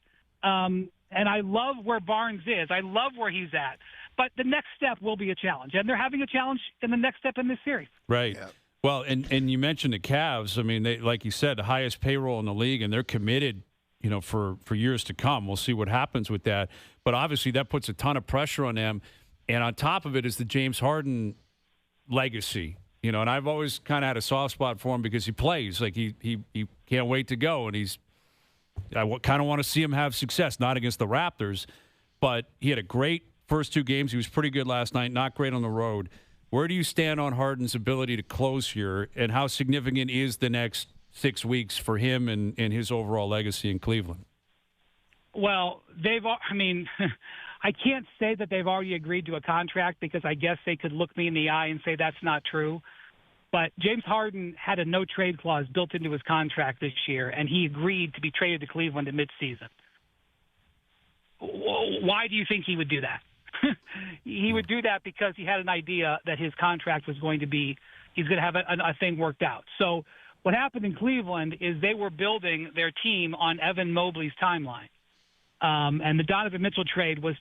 And I love where Barnes is. I love where he's at. But the next step will be a challenge, and they're having a challenge in the next step in this series. Right. Yeah. Well, and you mentioned the Cavs. I mean, they, like you said, the highest payroll in the league, and they're committed, you know, for years to come. We'll see what happens with that. But obviously that puts a ton of pressure on them. And on top of it is the James Harden legacy, you know, and I've always kind of had a soft spot for him because he plays like he can't wait to go, and I kind of want to see him have success, not against the Raptors, but he had a great first 2 games. He was pretty good last night, not great on the road. Where do you stand on Harden's ability to close here, and how significant is the next 6 weeks for him and his overall legacy in Cleveland? Well, I can't say that they've already agreed to a contract because I guess they could look me in the eye and say that's not true. But James Harden had a no-trade clause built into his contract this year, and he agreed to be traded to Cleveland at midseason. Why do you think he would do that? He would do that because he had an idea that his contract was going to be – he's going to have a thing worked out. So what happened in Cleveland is they were building their team on Evan Mobley's timeline. And the Donovan Mitchell trade was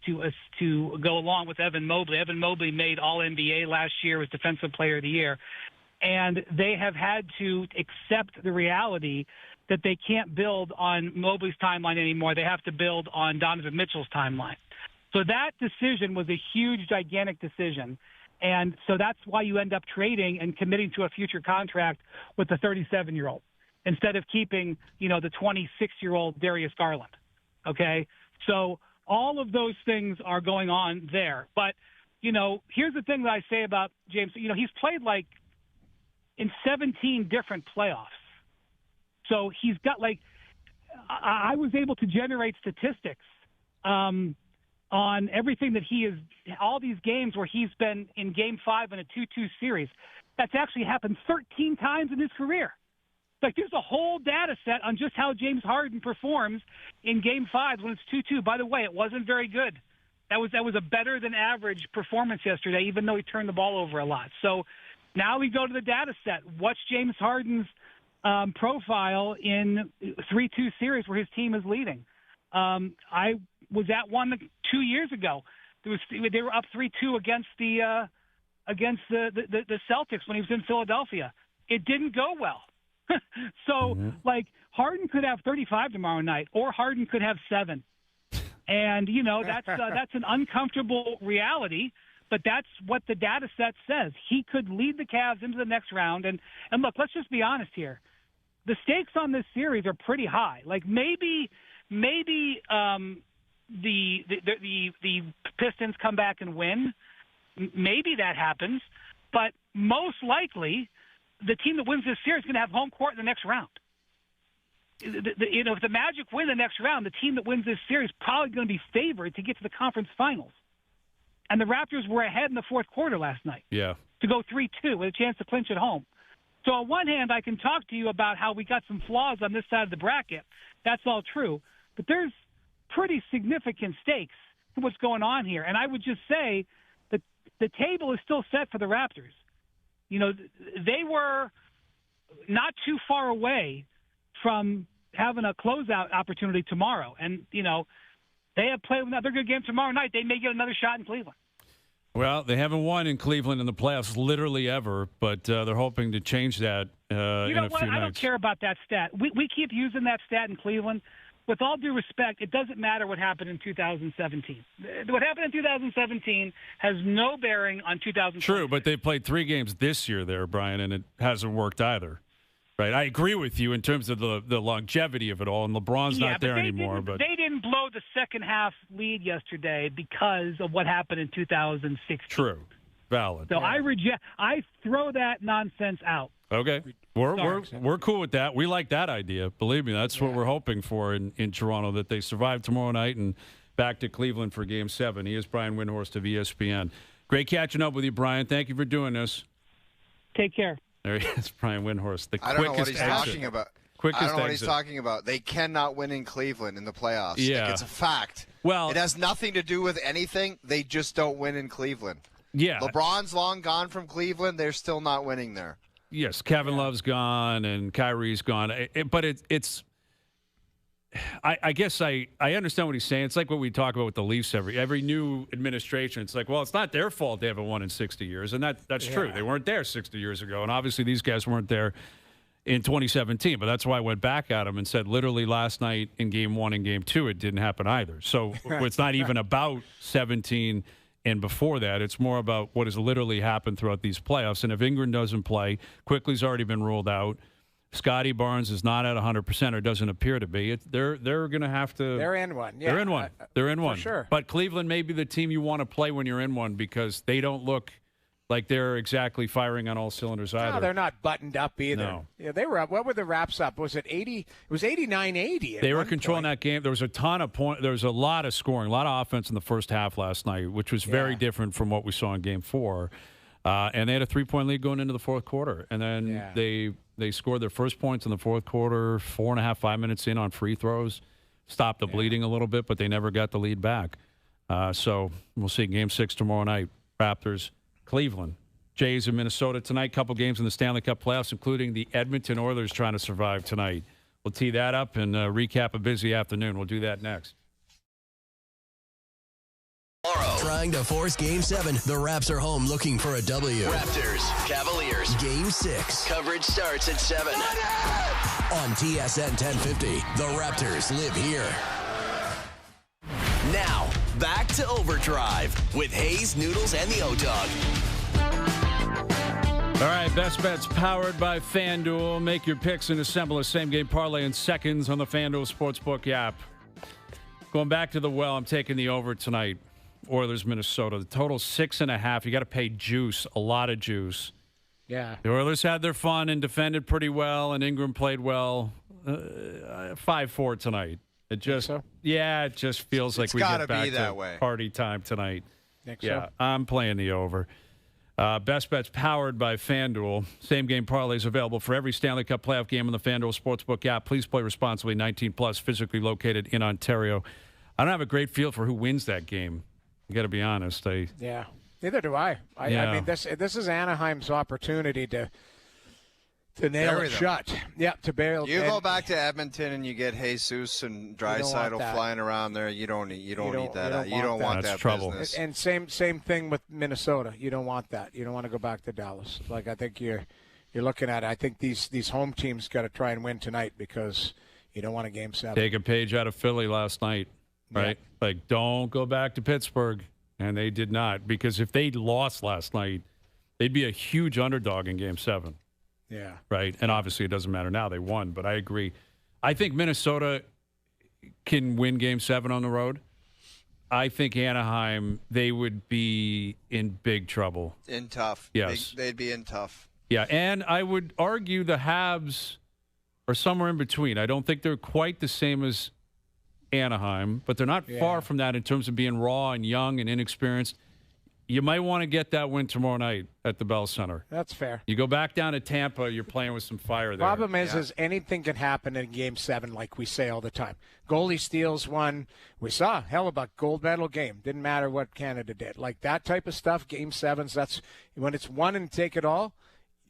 to go along with Evan Mobley. Evan Mobley made All-NBA last year, was Defensive Player of the Year. And they have had to accept the reality that they can't build on Mobley's timeline anymore. They have to build on Donovan Mitchell's timeline. So that decision was a huge, gigantic decision. And so that's why you end up trading and committing to a future contract with the 37-year-old instead of keeping, the 26-year-old Darius Garland. Okay? So all of those things are going on there. But, here's the thing that I say about James. He's played in 17 different playoffs. So he's got I was able to generate statistics on everything that he is, all these games where he's been in Game 5 in a 2-2 series. That's actually happened 13 times in his career. There's a whole data set on just how James Harden performs in Game 5 when it's 2-2. By the way, it wasn't very good. That was a better than average performance yesterday, even though he turned the ball over a lot. So now we go to the data set. What's James Harden's profile in 3-2 series where his team is leading? I was at one 2 years ago. They were up 3-2 against the Celtics when he was in Philadelphia. It didn't go well. So, Harden could have 35 tomorrow night, or Harden could have 7. And, that's an uncomfortable reality, but that's what the data set says. He could lead the Cavs into the next round. And look, let's just be honest here. The stakes on this series are pretty high. Maybe the Pistons come back and win. Maybe that happens. But most likely, the team that wins this series is going to have home court in the next round. If the Magic win the next round, the team that wins this series is probably going to be favored to get to the conference finals. And the Raptors were ahead in the fourth quarter last night. Yeah. To go 3-2 with a chance to clinch at home. So on one hand, I can talk to you about how we got some flaws on this side of the bracket. That's all true. But there's pretty significant stakes to what's going on here. And I would just say that the table is still set for the Raptors. They were not too far away from having a closeout opportunity tomorrow. And, they have played another good game tomorrow night. They may get another shot in Cleveland. Well, they haven't won in Cleveland in the playoffs literally ever, but they're hoping to change that in a few nights. I don't care about that stat. We keep using that stat in Cleveland. With all due respect, it doesn't matter what happened in 2017. What happened in 2017 has no bearing on 2017. True, but they played 3 games this year there, Brian, and it hasn't worked either. Right, I agree with you in terms of the longevity of it all, and LeBron's not there anymore. But they didn't blow the second half lead yesterday because of what happened in 2016. True, valid. So yeah. I throw that nonsense out. Okay, we're cool with that. We like that idea. Believe me, that's what we're hoping for in Toronto, that they survive tomorrow night and back to Cleveland for Game 7. He is Brian Windhorst of ESPN. Great catching up with you, Brian. Thank you for doing this. Take care. There he is, Brian Windhorst. I don't know what he's talking about. I don't know what he's talking about. They cannot win in Cleveland in the playoffs. Yeah. It's a fact. Well, it has nothing to do with anything. They just don't win in Cleveland. Yeah. LeBron's long gone from Cleveland. They're still not winning there. Yes, Kevin Love's gone and Kyrie's gone. But it's I guess I understand what he's saying. It's like what we talk about with the Leafs every new administration. It's like, well, it's not their fault they haven't won in 60 years. And that's true. They weren't there 60 years ago. And obviously these guys weren't there in 2017. But that's why I went back at him and said literally last night in Game 1 and Game 2, it didn't happen either. So it's not even about 17 and before that. It's more about what has literally happened throughout these playoffs. And if Ingram doesn't play, Quickly's already been ruled out. Scotty Barnes is not at 100% or doesn't appear to be, they're going to have to. They're in one. Yeah, they're in one. They're in one. For sure. But Cleveland may be the team you want to play when you're in one because they don't look like they're exactly firing on all cylinders either. No, they're not buttoned up either. No. Yeah, they were up. What were the Raps up? Was it 80? It was 89-80. They were controlling that game. There was a ton of there was a lot of scoring, a lot of offense in the first half last night, which was very different from what we saw in Game 4. And they had a 3-point lead going into the fourth quarter. And then they scored their first points in the fourth quarter, 4.5, 5 minutes in on free throws. Stopped the bleeding a little bit, but they never got the lead back. So we'll see Game 6 tomorrow night. Raptors, Cleveland. Jays in Minnesota tonight. Couple games in the Stanley Cup playoffs, including the Edmonton Oilers trying to survive tonight. We'll tee that up and recap a busy afternoon. We'll do that next. Trying to force Game 7. The Raps are home looking for a W. Raptors, Cavaliers, Game 6. Coverage starts at 7. On TSN 1050, the Raptors live here. Now, back to OverDrive with Hayes, Noodles, and the O-Dog. All right, Best Bets powered by FanDuel. Make your picks and assemble a same-game parlay in seconds on the FanDuel Sportsbook app. Going back to the well, I'm taking the over tonight. Oilers, Minnesota. The total 6.5. You got to pay juice, a lot of juice. Yeah. The Oilers had their fun and defended pretty well, and Ingram played well. 5-4 tonight. It just, it just feels like we get back to party time tonight. So? I'm playing the over. Best Bets powered by FanDuel. Same game parlays available for every Stanley Cup playoff game on the FanDuel Sportsbook app. Please play responsibly. 18 plus, physically located in Ontario. I don't have a great feel for who wins that game. I got to be honest. Neither do I. I mean, this is Anaheim's opportunity to nail it shut. Yeah, to bail. You go back to Edmonton and you get Jesus and Draisaitl flying around there. You don't need that. You don't want that trouble. business. And same thing with Minnesota. You don't want that. You don't want to go back to Dallas. Like I think you're looking at it. I think these home teams got to try and win tonight because you don't want a Game 7. Take a page out of Philly last night. Right? Yeah. Like, don't go back to Pittsburgh. And they did not. Because if they lost last night, they'd be a huge underdog in Game 7. Yeah. Right? And obviously it doesn't matter now. They won. But I agree. I think Minnesota can win Game 7 on the road. I think Anaheim, they would be in big trouble. In tough. Yes. They'd be in tough. Yeah. And I would argue the Habs are somewhere in between. I don't think they're quite the same as Anaheim, but they're not far from that in terms of being raw and young and inexperienced. You might want to get that win tomorrow night at the Bell Center. That's fair. You go back down to Tampa, you're playing with some fire there. Problem is anything can happen in Game 7, like we say all the time. Goalie steals one. We saw Hellebuck gold medal game. Didn't matter what Canada did. Like that type of stuff, Game 7s, that's when it's one and take it all.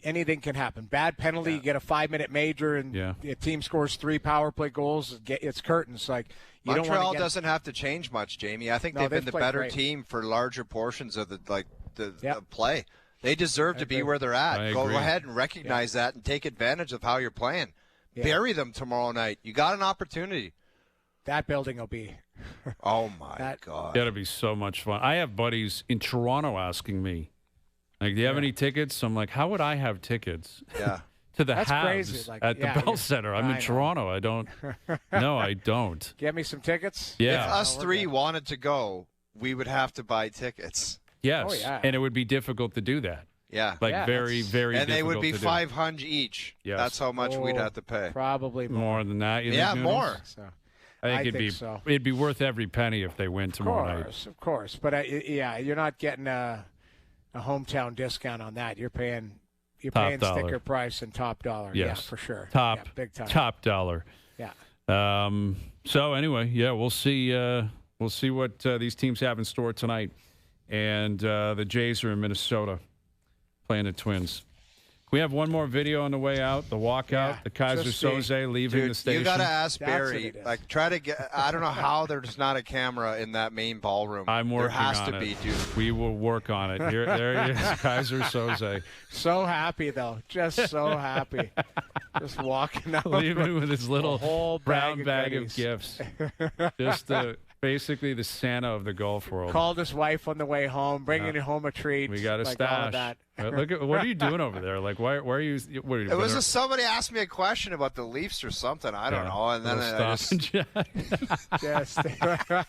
Anything can happen. Bad penalty, you get a 5-minute major, and the team scores 3 power play goals. It's curtains. Like Montreal doesn't have to change much, Jamie. I think they've been the better team for larger portions of the play. They deserve to be where they're at. Go ahead and recognize that and take advantage of how you're playing. Bury them tomorrow night. You got an opportunity. That building will be. Oh my God! That'll be so much fun. I have buddies in Toronto asking me, like, do you have any tickets? I'm like, how would I have tickets? Yeah. To the Habs at the Bell Center. I'm in Toronto. I don't. No, I don't. Get me some tickets. Yeah. If us three wanted to go, we would have to buy tickets. Yes. Oh, yeah. And it would be difficult to do that. Yeah. Like very, very difficult. And they would be to do. $500 each. Yes. That's how much we'd have to pay. Probably more than that. You think, Noodles? More. So, I think it'd be worth every penny if they win tomorrow night. Of course. But you're not getting a hometown discount on that. You're paying sticker price and top dollar. Yes. Yeah, for sure. Big time. Top Top dollar. Yeah. So anyway, we'll see. We'll see what these teams have in store tonight. And the Jays are in Minnesota playing the Twins. Can we have one more video on the way out? The walkout, the Kaiser Soze leaving the station. You got to ask Barry. Like, try to get. I don't know how there's not a camera in that main ballroom. I'm working on it. There has to be, dude. We will work on it. There he is, Kaiser Soze. So happy though, just so happy, just walking out, leaving with his little whole brown bag of gifts. Just basically the Santa of the golf world. Called his wife on the way home, bringing home a treat. We got a like all of stash. that. Look at what are you doing over there? Like, why are you? What are you It was just somebody asked me a question about the Leafs or something. I don't know, and then I just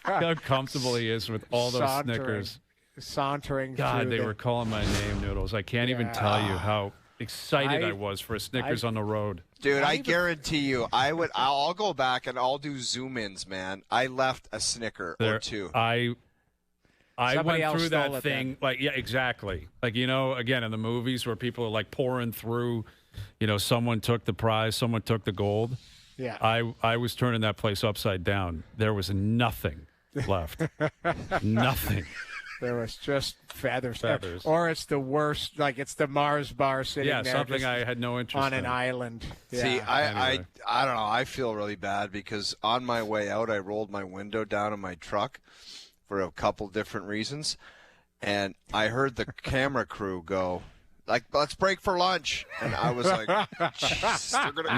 how comfortable he is with all those Snickers. Sauntering. God, they were calling my name, Noodles. I can't even tell you how excited I was for a Snickers on the road. Dude, I guarantee you, I'll go back and I'll do zoom ins, man. I left a Snicker or two. I went through that thing, like, yeah, exactly. Like, you know, again, in the movies where people are like pouring through, you know, someone took the prize, someone took the gold. Yeah. I was turning that place upside down. There was nothing left. Nothing. There was just feathers. Or it's the worst, like it's the Mars bar sitting there. Yeah, something I had no interest on an island. Yeah. See, I don't know. I feel really bad because on my way out, I rolled my window down in my truck for a couple different reasons, and I heard the camera crew go, like, let's break for lunch. And I was like,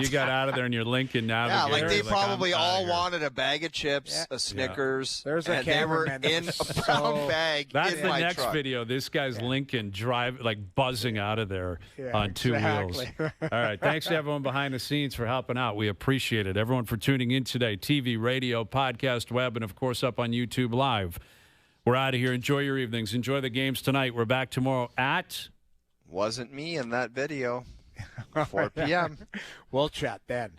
you got out of there in your Lincoln Navigator. Yeah, like they probably all wanted a bag of chips, a Snickers, There's a and they were cameraman in a brown bag That's in the my next truck. video. This guy's Lincoln buzzing out of there on two wheels. All right. Thanks to everyone behind the scenes for helping out. We appreciate it. Everyone for tuning in today. TV, radio, podcast, web, and, of course, up on YouTube Live. We're out of here. Enjoy your evenings. Enjoy the games tonight. We're back tomorrow at... Wasn't me in that video. 4 p.m. We'll chat then.